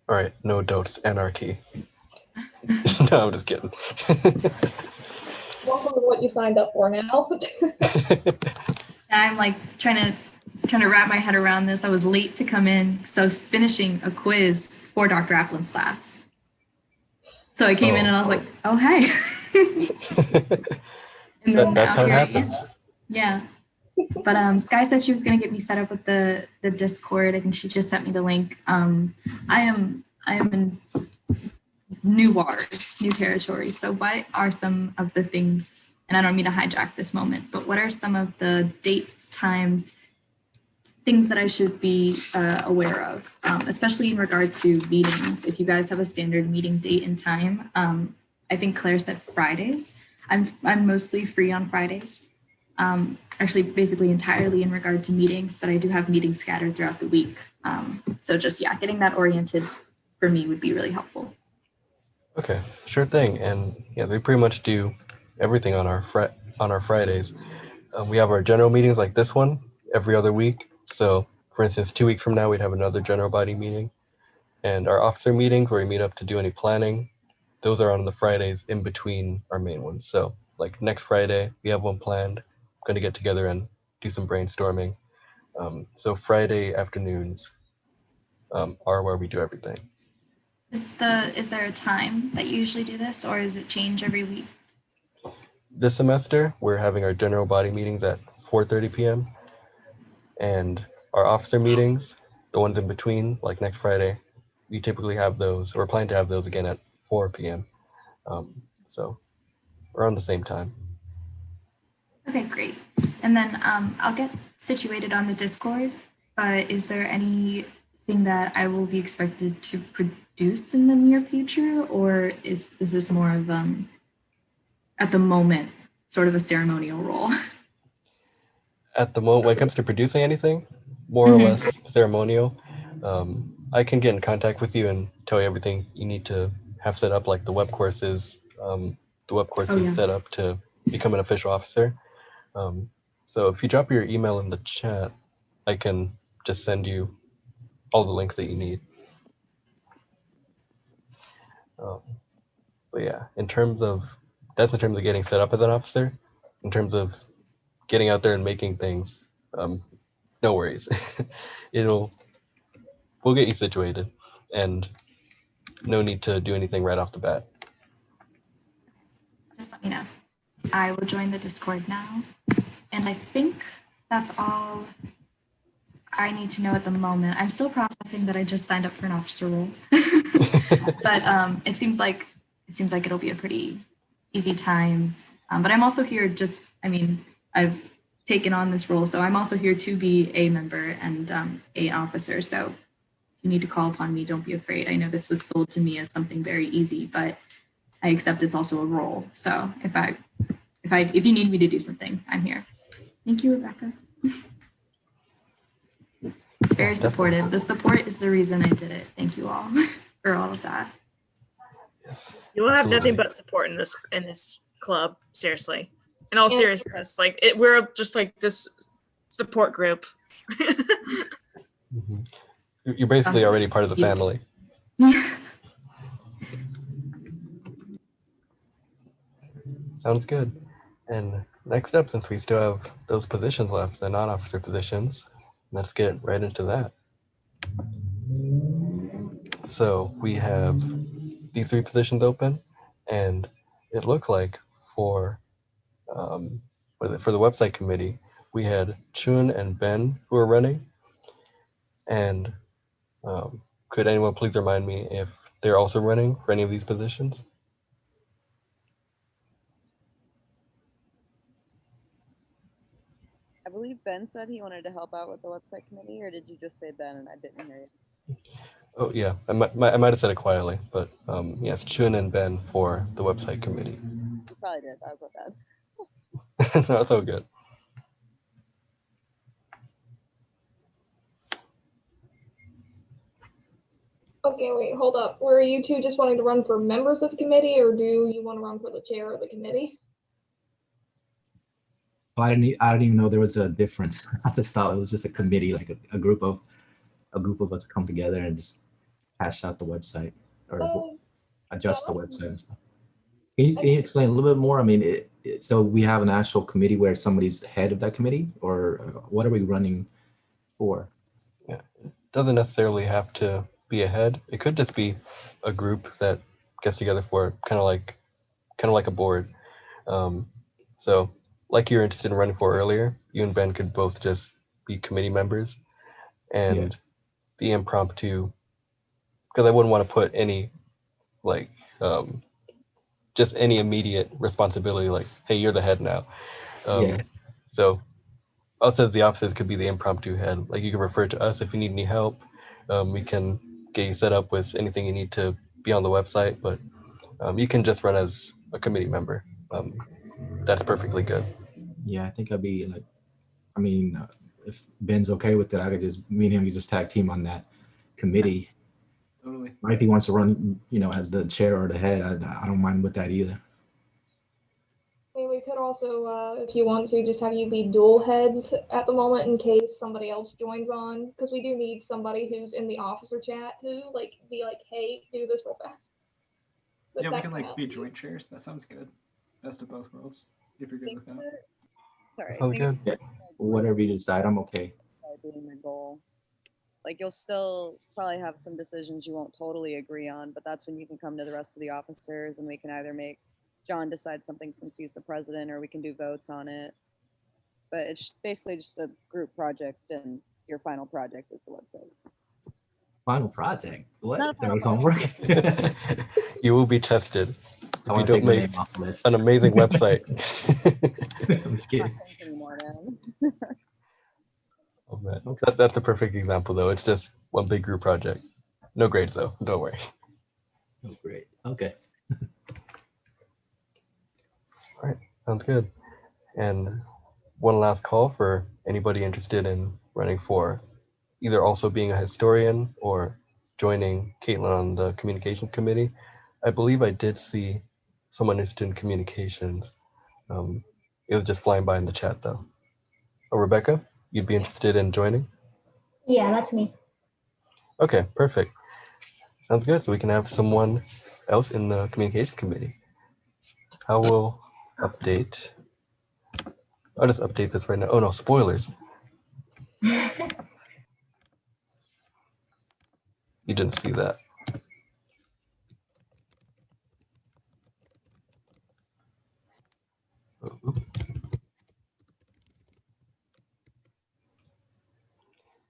[SPEAKER 1] All right, no adults, anarchy. No, I'm just kidding.
[SPEAKER 4] Welcome to what you signed up for now.
[SPEAKER 7] I'm like trying to wrap my head around this. I was late to come in, so I was finishing a quiz for Dr. Applin's class. So I came in and I was like, oh, hey. And then
[SPEAKER 1] That's how it
[SPEAKER 7] here I
[SPEAKER 1] happens.
[SPEAKER 7] am. Yeah. But Sky said she was going to get me set up with the Discord. I think she just sent me the link. I am in new waters, new territory. So what are some of the things, and I don't mean to hijack this moment, but what are some of the dates, times, things that I should be aware of, especially in regard to meetings? If you guys have a standard meeting date and time, I think Claire said Fridays. I'm mostly free on Fridays. Actually, basically entirely in regard to meetings, but I do have meetings scattered throughout the week. So just, yeah, getting that oriented for me would be really helpful.
[SPEAKER 1] Okay, sure thing. And yeah, we pretty much do everything on our Fridays. We have our general meetings like this one every other week. So for instance, 2 weeks from now, we'd have another general body meeting. And our officer meetings where we meet up to do any planning, those are on the Fridays in between our main ones. So like next Friday, we have one planned. I'm going to get together and do some brainstorming. So Friday afternoons are where we do everything.
[SPEAKER 7] Is there a time that you usually do this, or does it change every week?
[SPEAKER 1] This semester, we're having our general body meetings at 4:30 p.m. And our officer meetings, the ones in between, like next Friday, we typically have those, or plan to have those again at 4 p.m. So around the same time.
[SPEAKER 7] Okay, great. And then I'll get situated on the Discord, but is there anything that I will be expected to produce in the near future, or is this more of, at the moment, sort of a ceremonial role?
[SPEAKER 1] At the moment, when it comes to producing anything, more or less ceremonial, I can get in contact with you and tell you everything you need to have set up, like the web courses, set up to become an official officer. So if you drop your email in the chat, I can just send you all the links that you need. But yeah, in terms of getting set up as an officer. In terms of getting out there and making things, no worries. We'll get you situated, and no need to do anything right off the bat.
[SPEAKER 7] Just let me know. I will join the Discord now. And I think that's all I need to know at the moment. I'm still processing that I just signed up for an officer role. But it seems like it'll be a pretty easy time. But I'm also here I've taken on this role, so I'm also here to be a member and a officer. So if you need to call upon me, don't be afraid. I know this was sold to me as something very easy, but I accept it's also a role. So if you need me to do something, I'm here. Thank you, Rebecca. It's very supportive. The support is the reason I did it. Thank you all for all of that.
[SPEAKER 1] Yes.
[SPEAKER 3] You will have nothing
[SPEAKER 1] Absolutely.
[SPEAKER 3] but support in this club. Seriously, in all seriousness, like we're just like this support group.
[SPEAKER 1] Mhm. You're basically already part of the family. Sounds good. And next up, since we still have those positions left, the non-officer positions, let's get right into that. So we have these 3 positions open, and it looked like for for the website committee, we had Chun and Ben who were running. And could anyone please remind me if they're also running for any of these positions?
[SPEAKER 2] I believe Ben said he wanted to help out with the website committee, or did you just say Ben and I didn't hear you?
[SPEAKER 1] Oh yeah, I might have said it quietly, but yes, Chun and Ben for the website committee.
[SPEAKER 2] You probably did. That was bad.
[SPEAKER 1] No, it's all good.
[SPEAKER 4] Okay, wait, hold up. Were you two just wanting to run for members of the committee, or do you want to run for the chair of the committee?
[SPEAKER 8] Well, I didn't even know there was a difference. I just thought it was just a committee, like a group of us come together and just hash out the website or adjust the website and stuff. Can you explain a little bit more? I mean, so we have an actual committee where somebody's head of that committee, or what are we running for?
[SPEAKER 1] Yeah, it doesn't necessarily have to be a head. It could just be a group that gets together for kind of like a board. So, like you were interested in running for earlier, you and Ben could both just be committee members, and the impromptu. Because I wouldn't want to put any like just any immediate responsibility, like, hey, you're the head now. So us as the officers could be the impromptu head. Like you can refer to us if you need any help. We can get you set up with anything you need to be on the website, but you can just run as a committee member. That's perfectly good.
[SPEAKER 8] Yeah, I think I'd be like, I mean, if Ben's okay with it, I could just me and him just tag team on that committee.
[SPEAKER 9] Totally.
[SPEAKER 8] Or if he wants to run, as the chair or the head, I don't mind with that either.
[SPEAKER 4] I mean, we could also, if you want to, just have you be dual heads at the moment in case somebody else joins on, because we do need somebody who's in the officer chat to be like, hey, do this real fast. But
[SPEAKER 9] Yeah, we
[SPEAKER 4] that
[SPEAKER 9] can
[SPEAKER 4] can
[SPEAKER 9] be joint chairs. That sounds good. Best of both worlds, if you're good with that.
[SPEAKER 2] Sorry.
[SPEAKER 1] Sounds good.
[SPEAKER 8] Yeah. Whatever you decide, I'm okay.
[SPEAKER 2] Being the goal. Like you'll still probably have some decisions you won't totally agree on, but that's when you can come to the rest of the officers and we can either make John decide something since he's the president, or we can do votes on it. But it's basically just a group project, and your final project is the website.
[SPEAKER 8] Final project? What?
[SPEAKER 2] Not a final
[SPEAKER 8] Homework?
[SPEAKER 1] You will be tested
[SPEAKER 8] I
[SPEAKER 1] if you
[SPEAKER 8] want to
[SPEAKER 1] don't
[SPEAKER 8] take my
[SPEAKER 1] make
[SPEAKER 8] name off the list.
[SPEAKER 1] an amazing website.
[SPEAKER 8] I'm just kidding.
[SPEAKER 2] Anymore, man.
[SPEAKER 1] Oh man,
[SPEAKER 8] Okay.
[SPEAKER 1] that's a perfect example though. It's just one big group project. No grades though. Don't worry.
[SPEAKER 8] Oh, great. Okay.
[SPEAKER 1] All right, sounds good. And one last call for anybody interested in running for either also being a historian or joining Caitlin on the communications committee. I believe I did see someone interested in communications. It was just flying by in the chat though. Oh, Rebecca, you'd be interested in joining?
[SPEAKER 10] Yeah, that's me.
[SPEAKER 1] Okay, perfect. Sounds good. So we can have someone else in the communications committee. I will update. I'll just update this right now. Oh no, spoilers. You didn't see that.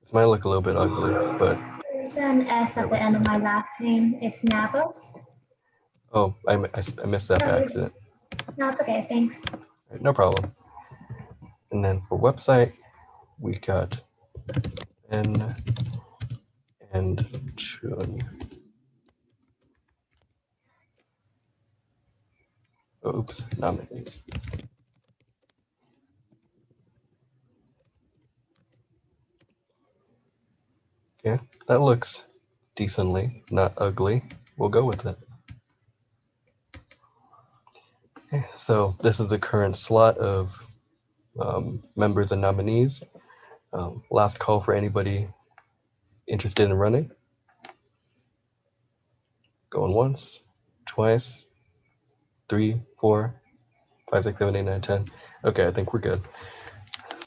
[SPEAKER 1] This might look a little bit ugly, but
[SPEAKER 10] There's an S at the end of my last name. It's Navas.
[SPEAKER 1] oh, I missed that by accident.
[SPEAKER 10] No, it's okay. Thanks.
[SPEAKER 1] Right, no problem. And then for website, we got Ben and Chun. Oops, nominees. Okay, that looks decently, not ugly. We'll go with it. Okay, so this is the current slot of members and nominees. Last call for anybody interested in running. Going once, twice, 3, 4, 5, 6, 7, 8, 9, 10. Okay, I think we're good.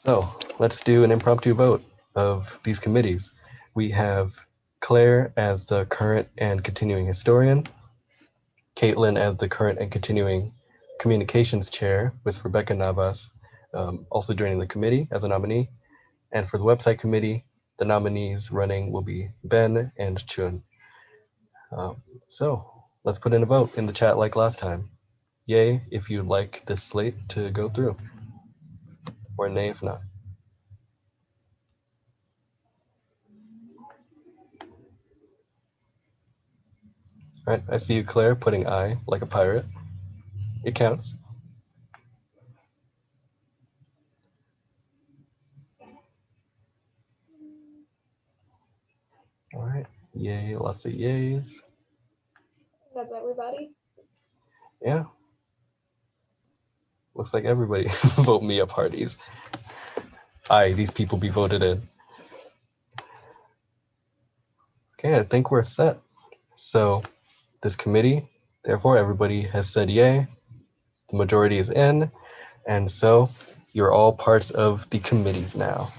[SPEAKER 1] So let's do an impromptu vote of these committees. We have Claire as the current and continuing historian, Caitlin as the current and continuing communications chair, with Rebecca Navas also joining the committee as a nominee. And for the website committee, the nominees running will be Ben and Chun. So let's put in a vote in the chat like last time. Yay if you'd like this slate to go through, or nay if not. All right, I see you, Claire, putting I like a pirate. It counts. All right, yay, lots of yays.
[SPEAKER 4] That's everybody.
[SPEAKER 1] Yeah. Looks like everybody vote me at parties. Aye, these people be voted in. Okay, I think we're set. So this committee, therefore everybody has said yay. The majority is in. And so you're all parts of the committees now.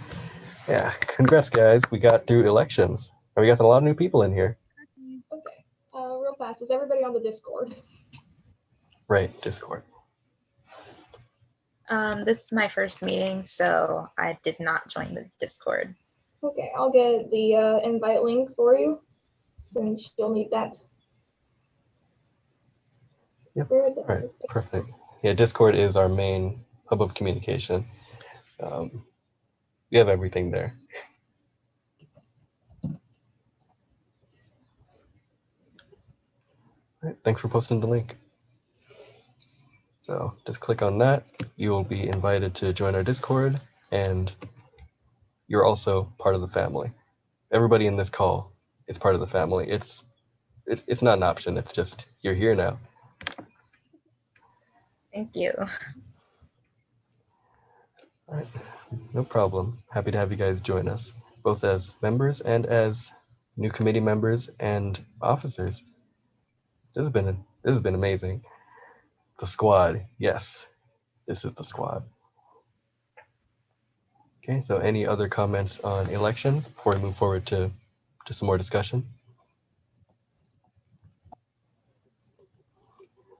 [SPEAKER 1] Yeah, congrats guys. We got through elections. And we got a lot of new people in here.
[SPEAKER 4] Okay. Real fast, is everybody on the Discord?
[SPEAKER 1] Right, Discord.
[SPEAKER 3] This is my first meeting, so I did not join the Discord.
[SPEAKER 4] Okay, I'll get the invite link for you since you'll need that.
[SPEAKER 1] Yep. All right, perfect. Yeah, Discord is our main hub of communication. We have everything there. All right, thanks for posting the link. So just click on that. You will be invited to join our Discord, and you're also part of the family. Everybody in this call is part of the family. It's not an option. It's just you're here now.
[SPEAKER 3] Thank you.
[SPEAKER 1] All right, no problem. Happy to have you guys join us, both as members and as new committee members and officers. This has been amazing. The squad, yes, this is the squad. Okay, so any other comments on elections before we move forward to some more discussion?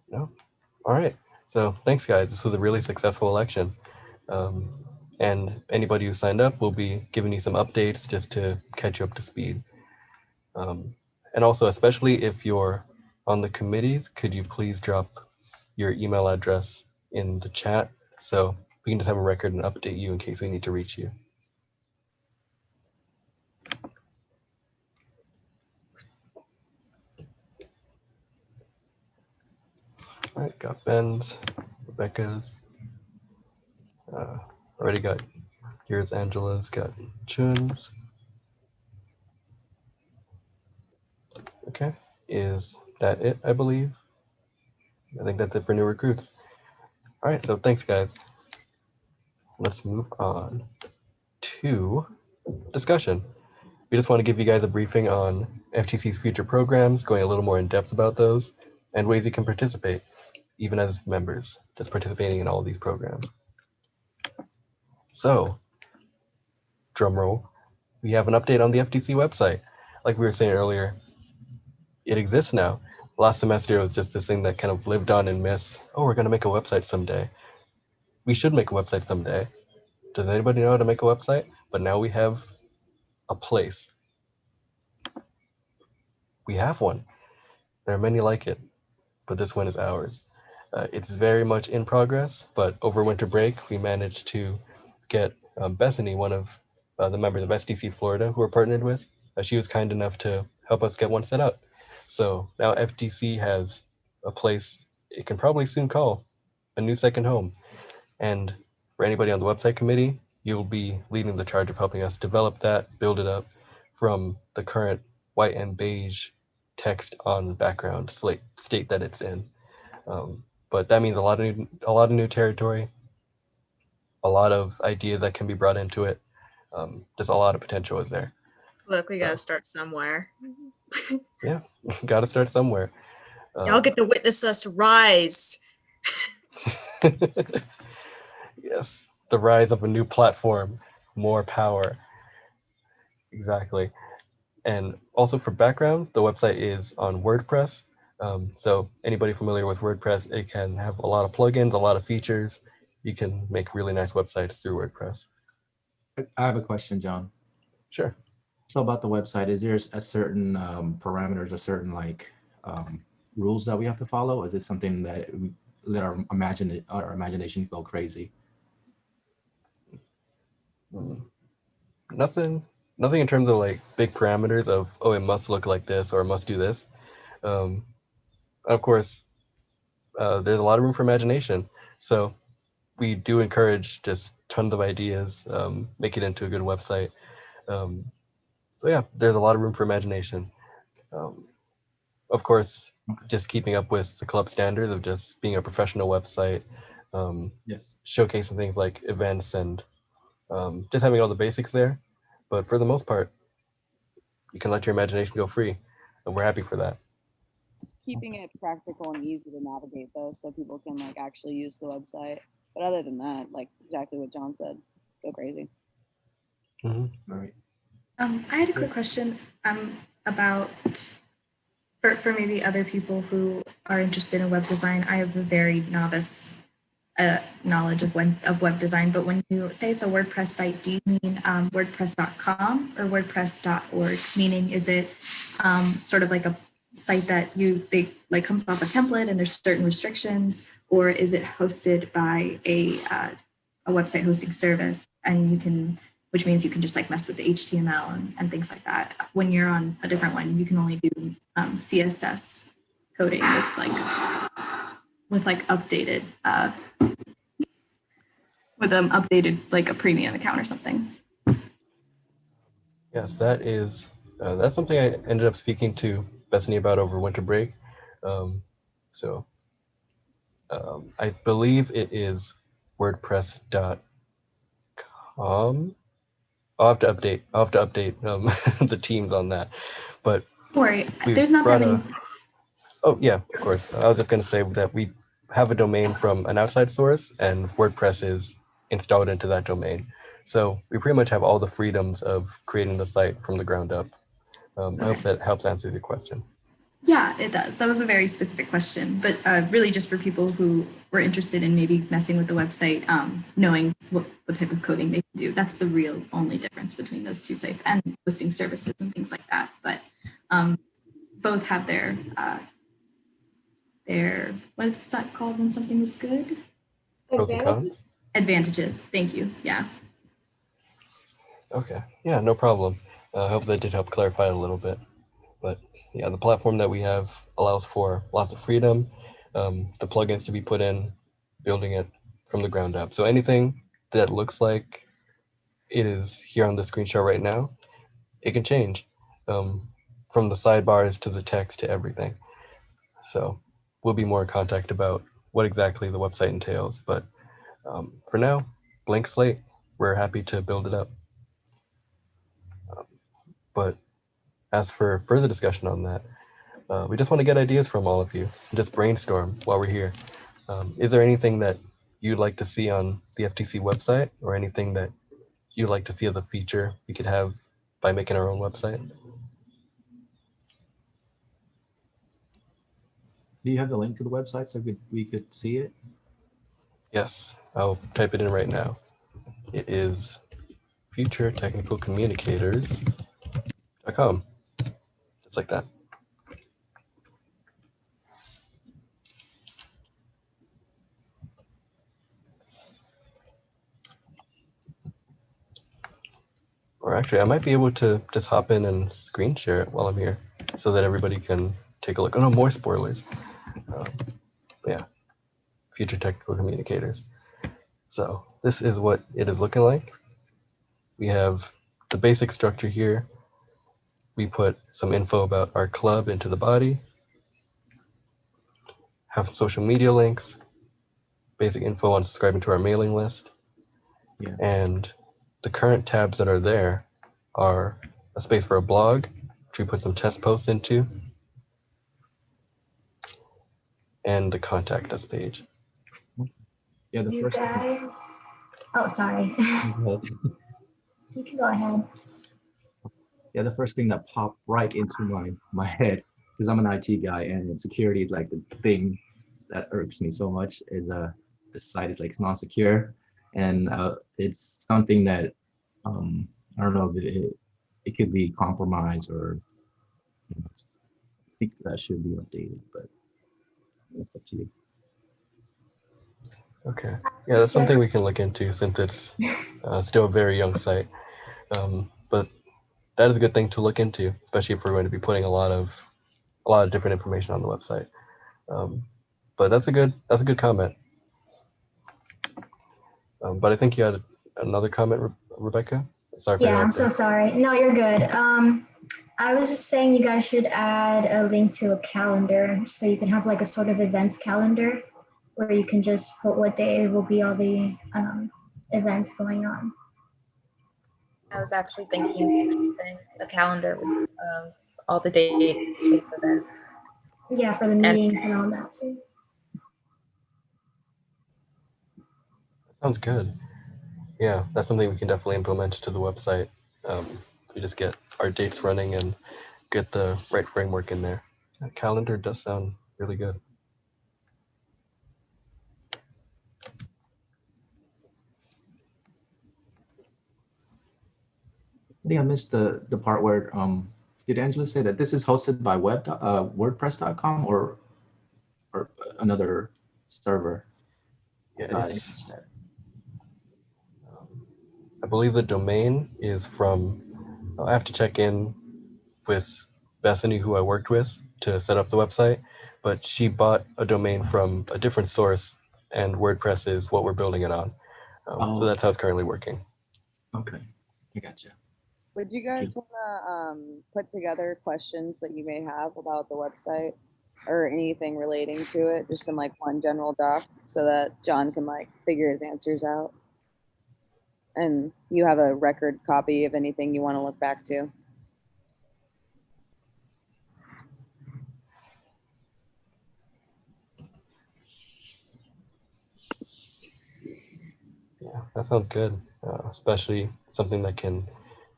[SPEAKER 1] No? All right. So thanks, guys. This was a really successful election. And anybody who signed up will be giving you some updates just to catch you up to speed. And also, especially if you're on the committees, could you please drop your email address in the chat so we can just have a record and update you in case we need to reach you. All right, got Ben's, Rebecca's, already got yours, Angela's, got Chun's. Okay, is that it, I believe? I think that's it for new recruits. All right, so thanks, guys. Let's move on to discussion. We just want to give you guys a briefing on FTC's future programs, going a little more in depth about those, and ways you can participate, even as members, just participating in all of these programs. So, drum roll, we have an update on the FTC website. Like we were saying earlier, it exists now. Last semester, it was just this thing that kind of lived on in myths. Oh, we're going to make a website someday. We should make a website someday. Does anybody know how to make a website? But now we have a place. We have one. There are many like it, but this one is ours. It's very much in progress, but over winter break, we managed to get Bethany, one of the members of SDC Florida who we're partnered with. She was kind enough to help us get one set up. So now FTC has a place it can probably soon call a new second home. And for anybody on the website committee, you'll be leading the charge of helping us develop that, build it up from the current white and beige text on background state that it's in. But that means a lot of new territory, a lot of ideas that can be brought into it. There's a lot of potential is there.
[SPEAKER 3] Look, we gotta start somewhere.
[SPEAKER 1] Yeah, got to start somewhere.
[SPEAKER 3] Y'all get to witness us rise.
[SPEAKER 1] Yes, the rise of a new platform, more power. Exactly. And also for background, the website is on WordPress. So anybody familiar with WordPress, it can have a lot of plugins, a lot of features. You can make really nice websites through WordPress.
[SPEAKER 8] I have a question, John.
[SPEAKER 1] Sure.
[SPEAKER 8] So about the website, is there a certain parameters, a certain rules that we have to follow? Or is it something that we let our imagination go crazy?
[SPEAKER 1] Nothing in terms of like big parameters of, oh, it must look like this or it must do this. Of course, there's a lot of room for imagination. So we do encourage just tons of ideas, make it into a good website. So yeah, there's a lot of room for imagination. Of course, just keeping up with the club standards of just being a professional website,
[SPEAKER 8] Yes.
[SPEAKER 1] showcasing things like events and just having all the basics there. But for the most part, you can let your imagination go free, and we're happy for that.
[SPEAKER 2] Keeping it practical and easy to navigate though, so people can like actually use the website. But other than that, like exactly what John said, go crazy.
[SPEAKER 1] Mm-hmm.
[SPEAKER 8] All right.
[SPEAKER 7] I had a quick question about for maybe other people who are interested in web design. I have a very novice knowledge of web design, but when you say it's a WordPress site, do you mean WordPress.com or WordPress.org? Meaning, is it sort of like a site that they comes off a template and there's certain restrictions, or is it hosted by a website hosting service and you can, which means you can just like mess with the HTML and things like that? When you're on a different one, you can only do CSS coding with updated like a premium account or something.
[SPEAKER 1] Yes, that is that's something I ended up speaking to Bethany about over winter break. I believe it is WordPress.com. I'll have to update the teams on that. But
[SPEAKER 7] Don't worry,
[SPEAKER 1] we've
[SPEAKER 7] there's not that
[SPEAKER 1] brought
[SPEAKER 7] many.
[SPEAKER 1] Oh yeah, of course. I was just going to say that we have a domain from an outside source, and WordPress is installed into that domain. So we pretty much have all the freedoms of creating the site from the ground up. I hope that helps answer your question.
[SPEAKER 7] Yeah, it does. That was a very specific question, but really just for people who were interested in maybe messing with the website, knowing what type of coding they can do. That's the real only difference between those two sites, and hosting services and things like that. But both have their what's that called when something is good?
[SPEAKER 1] Pros and cons?
[SPEAKER 7] Advantages. Thank you. Yeah.
[SPEAKER 1] Okay. Yeah, no problem. I hope that did help clarify a little bit. But yeah, the platform that we have allows for lots of freedom, the plugins to be put in, building it from the ground up. So anything that looks like it is here on the screenshot right now, it can change, from the sidebars to the text to everything. So we'll be more in contact about what exactly the website entails. But for now, blank slate, we're happy to build it up. But as for further discussion on that, we just want to get ideas from all of you, just brainstorm while we're here. Is there anything that you'd like to see on the FTC website, or anything that you'd like to see as a feature we could have by making our own website?
[SPEAKER 8] Do you have the link to the website so we could see it?
[SPEAKER 1] Yes, I'll type it in right now. It is futuretechnicalcommunicators.com. Just like that. Or actually, I might be able to just hop in and screen share it while I'm here so that everybody can take a look. Oh, no, more spoilers. Yeah, future technical communicators. So this is what it is looking like. We have the basic structure here. We put some info about our club into the body, have social media links, basic info on subscribing to our mailing list.
[SPEAKER 8] Yeah.
[SPEAKER 1] And the current tabs that are there are a space for a blog, which we put some test posts into, and the contact us page.
[SPEAKER 8] Yeah, the
[SPEAKER 10] You
[SPEAKER 8] first thing.
[SPEAKER 10] guys. Oh, sorry. You can go ahead.
[SPEAKER 8] Yeah, the first thing that popped right into my head, because I'm an IT guy and security is like the thing that irks me so much, is the site is like it's not secure, and it's something that I don't know if it could be compromised or I think that should be updated, but it's up to you.
[SPEAKER 1] Okay. Yeah, that's something we can look into since it's still a very young site. But that is a good thing to look into, especially if we're going to be putting a lot of different information on the website. But that's a good comment. But I think you had another comment, Rebecca. Sorry for
[SPEAKER 10] Yeah, I'm so
[SPEAKER 1] interrupting.
[SPEAKER 10] sorry. No, you're good. I was just saying you guys should add a link to a calendar so you can have like a sort of events calendar where you can just put what day will be all the events going on.
[SPEAKER 11] I was actually thinking a calendar with all the dates for the events.
[SPEAKER 10] Yeah, for the meetings and all that too.
[SPEAKER 1] Sounds good. Yeah, that's something we can definitely implement to the website. We just get our dates running and get the right framework in there. That calendar does sound really good.
[SPEAKER 8] I think I missed the part where did Angela say that this is hosted by WordPress.com or another server?
[SPEAKER 1] Yeah, I believe the domain is from. I have to check in with Bethany, who I worked with, to set up the website, but she bought a domain from a different source, and WordPress is what we're building it on. So that's how it's currently working.
[SPEAKER 8] Okay, I gotcha.
[SPEAKER 2] Would you guys want to put together questions that you may have about the website or anything relating to it, just in like one general doc, so that John can like figure his answers out, and you have a record copy of anything you want to look back to?
[SPEAKER 1] Yeah, that sounds good, especially something that can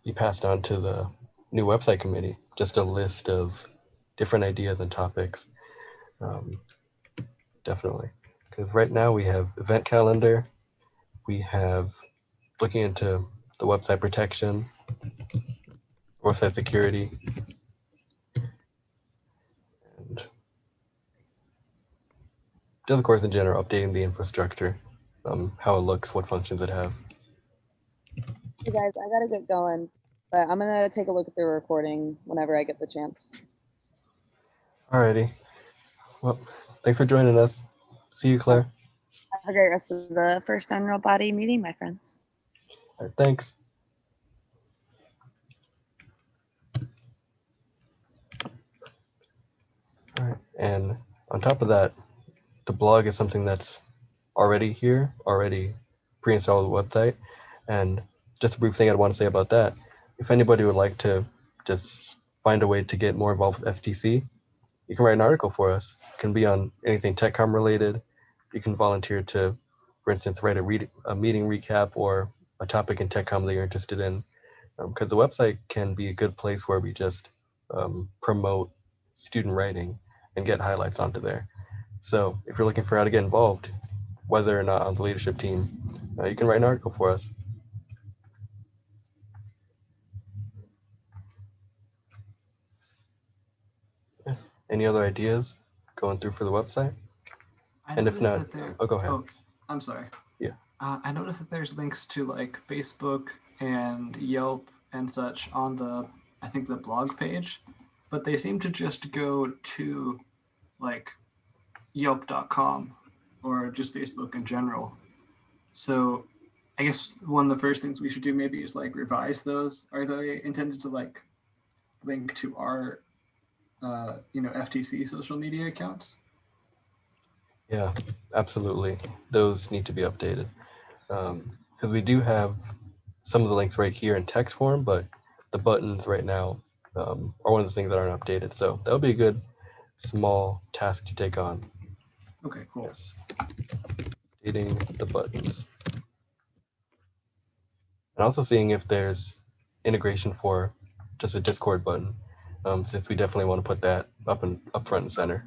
[SPEAKER 1] be passed on to the new website committee. Just a list of different ideas and topics. Definitely. Because right now we have event calendar, we have looking into the website protection, website security, and just of course in general updating the infrastructure, how it looks, what functions it have.
[SPEAKER 2] Hey guys, I gotta get going, but I'm gonna take a look at the recording whenever I get the chance.
[SPEAKER 1] Alrighty. Well, thanks for joining us. See you, Claire.
[SPEAKER 2] Have a great rest of the first annual body meeting, my friends.
[SPEAKER 1] All right, thanks. All right, and on top of that, the blog is something that's already here, already pre-installed on the website. And just a brief thing I'd want to say about that, if anybody would like to just find a way to get more involved with FTC, you can write an article for us. It can be on anything TechCom related. You can volunteer to, for instance, write a meeting recap or a topic in TechCom that you're interested in. Because the website can be a good place where we just promote student writing and get highlights onto there. So if you're looking for how to get involved, whether or not on the leadership team, you can write an article for us. Yeah. Any other ideas going through for the website? And if not, go ahead.
[SPEAKER 9] Oh, I'm sorry.
[SPEAKER 1] Yeah.
[SPEAKER 9] I noticed that there's links to like Facebook and Yelp and such on I think the blog page, but they seem to just go to like Yelp.com or just Facebook in general. So I guess one of the first things we should do maybe is like revise those. Are they intended to like link to our, FTC social media accounts?
[SPEAKER 1] Yeah, absolutely. Those need to be updated. Because we do have some of the links right here in text form, but the buttons right now are one of the things that aren't updated. So that would be a good small task to take on.
[SPEAKER 9] Okay, cool.
[SPEAKER 1] Yes. Updating the buttons. And also seeing if there's integration for just a Discord button, since we definitely want to put that up front and center.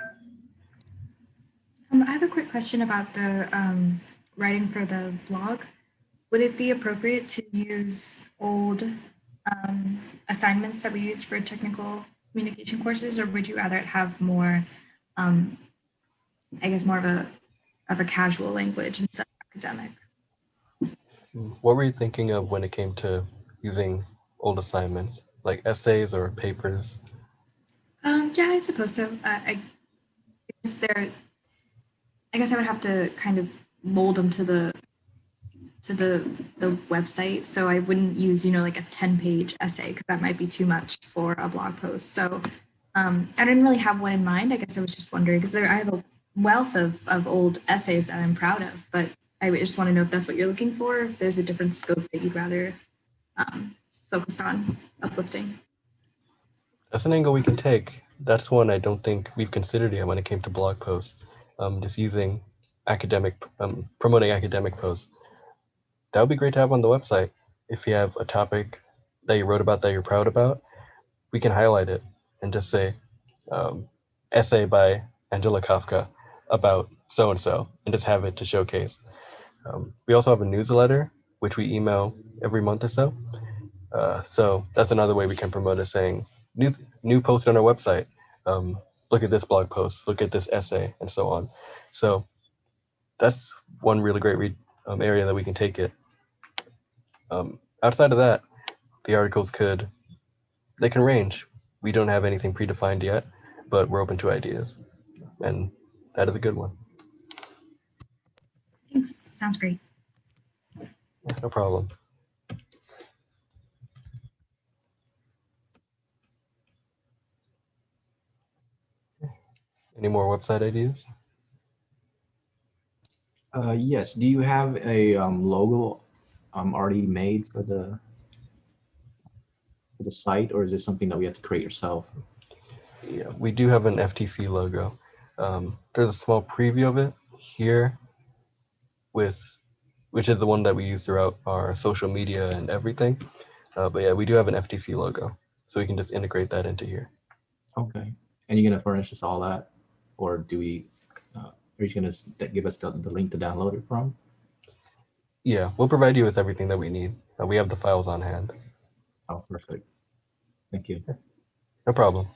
[SPEAKER 7] I have a quick question about the writing for the blog. Would it be appropriate to use old assignments that we used for technical communication courses, or would you rather it have more, I guess, more of a casual language instead of academic?
[SPEAKER 1] What were you thinking of when it came to using old assignments, like essays or papers?
[SPEAKER 7] Yeah, I suppose so. Guess they're, I guess I would have to kind of mold them to the website, so I wouldn't use like a 10-page essay because that might be too much for a blog post. So I didn't really have one in mind. I guess I was just wondering because I have a wealth of old essays that I'm proud of, but I just want to know if that's what you're looking for. If there's a different scope that you'd rather focus on uplifting.
[SPEAKER 1] That's an angle we can take. That's one I don't think we've considered yet when it came to blog posts. Just using promoting academic posts. That would be great to have on the website. If you have a topic that you wrote about that you're proud about, we can highlight it and just say, essay by Angela Kafka about so and so, and just have it to showcase. We also have a newsletter, which we email every month or so. So that's another way we can promote it, saying new post on our website. Look at this blog post, look at this essay, and so on. So that's one really great area that we can take it. Outside of that, the articles can range. We don't have anything predefined yet, but we're open to ideas, and that is a good one.
[SPEAKER 7] Thanks. Sounds great.
[SPEAKER 1] Yeah, no problem. Any more website ideas?
[SPEAKER 8] Yes. Do you have a logo already made for the site, or is this something that we have to create yourself?
[SPEAKER 1] Yeah, we do have an FTC logo. There's a small preview of it here, which is the one that we use throughout our social media and everything. But yeah, we do have an FTC logo, so we can just integrate that into here.
[SPEAKER 8] Okay. And you're gonna furnish us all that, or do we? Are you gonna give us the link to download it from?
[SPEAKER 1] Yeah, we'll provide you with everything that we need. We have the files on hand.
[SPEAKER 8] Oh, perfect. Thank you.
[SPEAKER 1] No problem.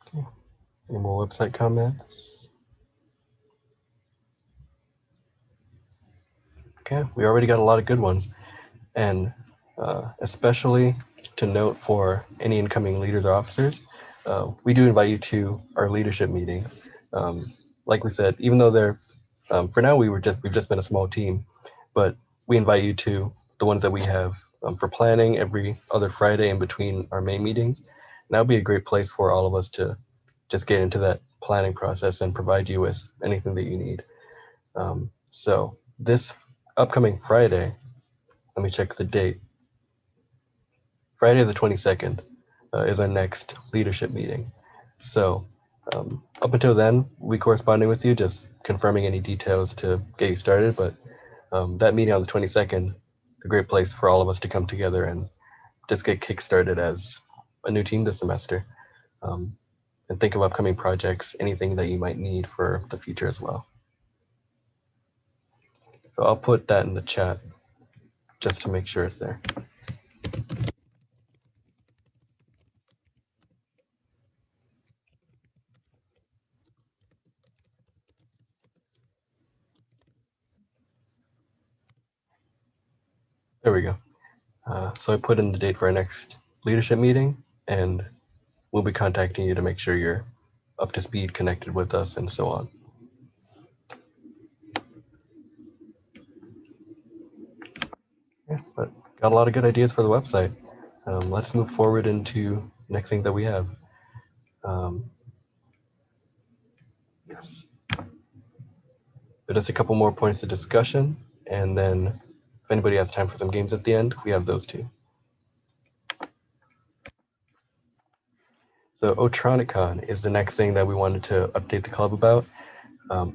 [SPEAKER 1] Okay. Any more website comments? Okay, we already got a lot of good ones. And especially to note for any incoming leaders or officers, we do invite you to our leadership meetings. Like we said, even though they're, for now we've just been a small team, but we invite you to the ones that we have for planning every other Friday in between our main meetings. And that would be a great place for all of us to just get into that planning process and provide you with anything that you need. So this upcoming Friday, let me check the date. Friday the 22nd is our next leadership meeting. So up until then, we corresponding with you, just confirming any details to get you started. But that meeting on the 22nd is a great place for all of us to come together and just get kickstarted as a new team this semester. And think of upcoming projects, anything that you might need for the future as well. So I'll put that in the chat just to make sure it's there. There we go. So I put in the date for our next leadership meeting, and we'll be contacting you to make sure you're up to speed, connected with us, and so on. Yeah, but got a lot of good ideas for the website. Let's move forward into next thing that we have. Yes. But just a couple more points of discussion, and then if anybody has time for some games at the end, we have those too. So Otronicon is the next thing that we wanted to update the club about.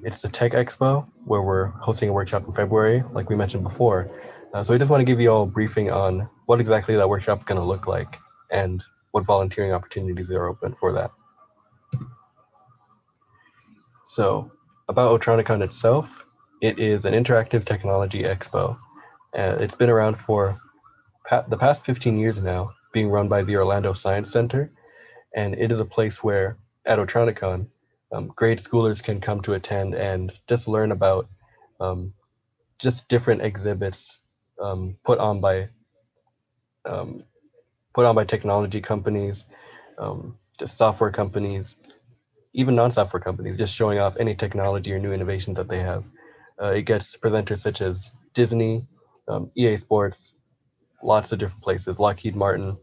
[SPEAKER 1] It's the Tech Expo, where we're hosting a workshop in February, like we mentioned before. So we just want to give you all a briefing on what exactly that workshop's going to look like and what volunteering opportunities are open for that. So about Otronicon itself, it is an interactive technology expo. It's been around for the past 15 years now, being run by the Orlando Science Center, and it is a place where, at Otronicon, grade schoolers can come to attend and just learn about just different exhibits put on by technology companies, just software companies, even non-software companies, just showing off any technology or new innovation that they have. It gets presenters such as Disney, EA Sports, lots of different places, Lockheed Martin,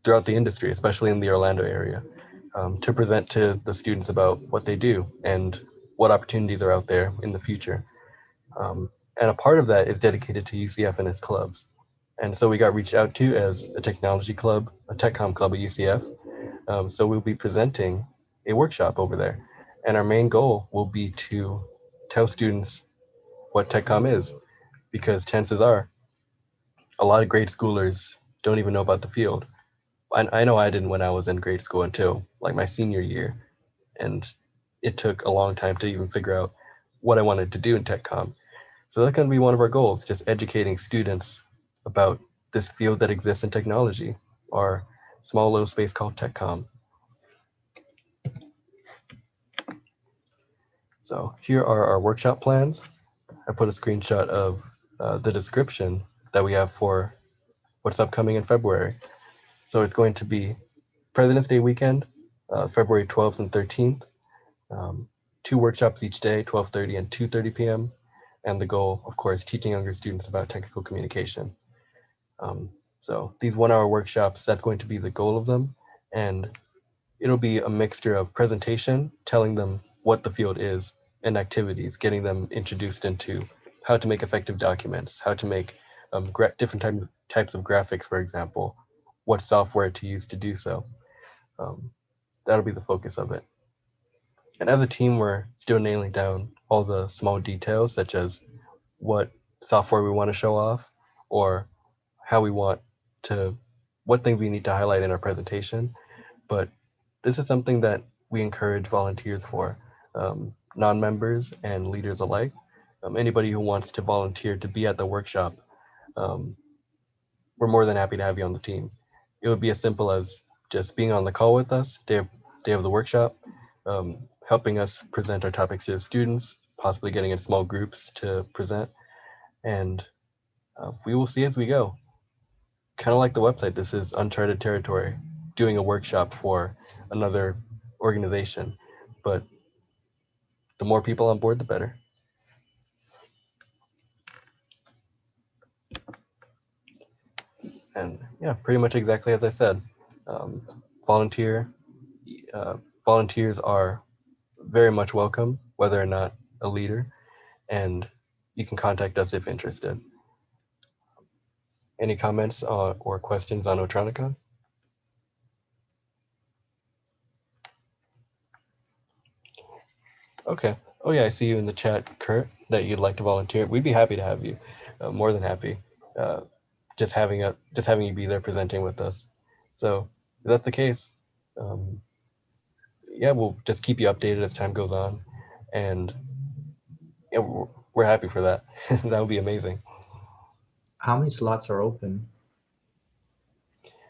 [SPEAKER 1] throughout the industry, especially in the Orlando area, to present to the students about what they do and what opportunities are out there in the future. And a part of that is dedicated to UCF and its clubs. And so we got reached out to as a technology club, a TechCom club at UCF. So we'll be presenting a workshop over there. And our main goal will be to tell students what TechCom is, because chances are a lot of grade schoolers don't even know about the field. I know I didn't when I was in grade school until like my senior year. And it took a long time to even figure out what I wanted to do in TechCom. So that's going to be one of our goals, just educating students about this field that exists in technology, our small little space called TechCom. So here are our workshop plans. I put a screenshot of the description that we have for what's upcoming in February. So it's going to be President's Day weekend, February 12th and 13th. 2 workshops each day, 12:30 and 2:30 p.m. And the goal, of course, teaching younger students about technical communication. So these 1-hour workshops, that's going to be the goal of them. And it'll be a mixture of presentation, telling them what the field is, and activities, getting them introduced into how to make effective documents, how to make different types of graphics, for example, what software to use to do so. That'll be the focus of it. And as a team, we're still nailing down all the small details, such as what software we want to show off, or how we want to, what things we need to highlight in our presentation. But this is something that we encourage volunteers for, non-members and leaders alike. Anybody who wants to volunteer to be at the workshop, we're more than happy to have you on the team. It would be as simple as just being on the call with us day of the workshop, helping us present our topics to the students, possibly getting in small groups to present, and we will see as we go. Kind of like the website, this is uncharted territory, doing a workshop for another organization, but the more people on board, the better. And yeah, pretty much exactly as I said. Volunteers are very much welcome, whether or not a leader, and you can contact us if interested. Any comments or questions on Otronicon? Okay. Oh yeah, I see you in the chat, Kurt, that you'd like to volunteer. We'd be happy to have you. More than happy. Just having you be there presenting with us. So if that's the case, yeah, we'll just keep you updated as time goes on, and yeah, we're happy for that. That would be amazing.
[SPEAKER 8] How many slots are open?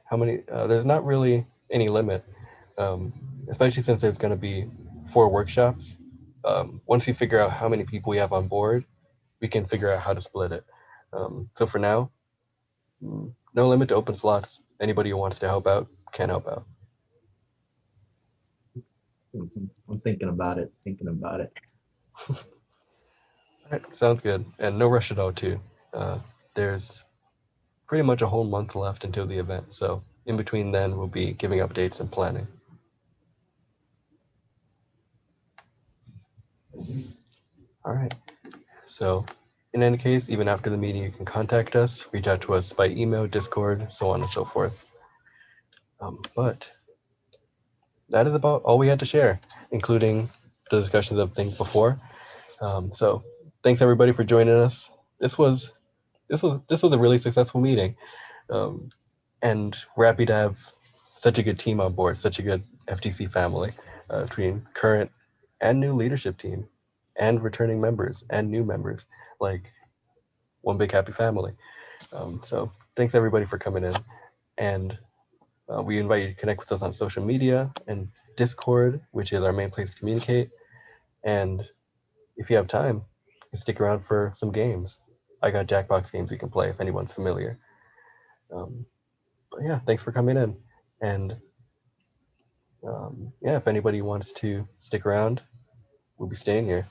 [SPEAKER 1] How many? There's not really any limit, especially since there's going to be 4 workshops. Once we figure out how many people we have on board, we can figure out how to split it. So for now, no limit to open slots. Anybody who wants to help out can help out.
[SPEAKER 8] I'm thinking about it. Thinking about it.
[SPEAKER 1] All right, sounds good. And no rush at all, too. There's pretty much a whole month left until the event. So in between then, we'll be giving updates and planning. All right. So in any case, even after the meeting, you can contact us, reach out to us by email, Discord, so on and so forth. But that is about all we had to share, including the discussions of things before. So thanks everybody for joining us. This was a really successful meeting, and we're happy to have such a good team on board, such a good FTC family, between current and new leadership team, and returning members and new members, like one big happy family. So thanks everybody for coming in, and we invite you to connect with us on social media and Discord, which is our main place to communicate. And if you have time, stick around for some games. I got Jackbox games we can play if anyone's familiar. But yeah, thanks for coming in. And yeah, if anybody wants to stick around, we'll be staying here.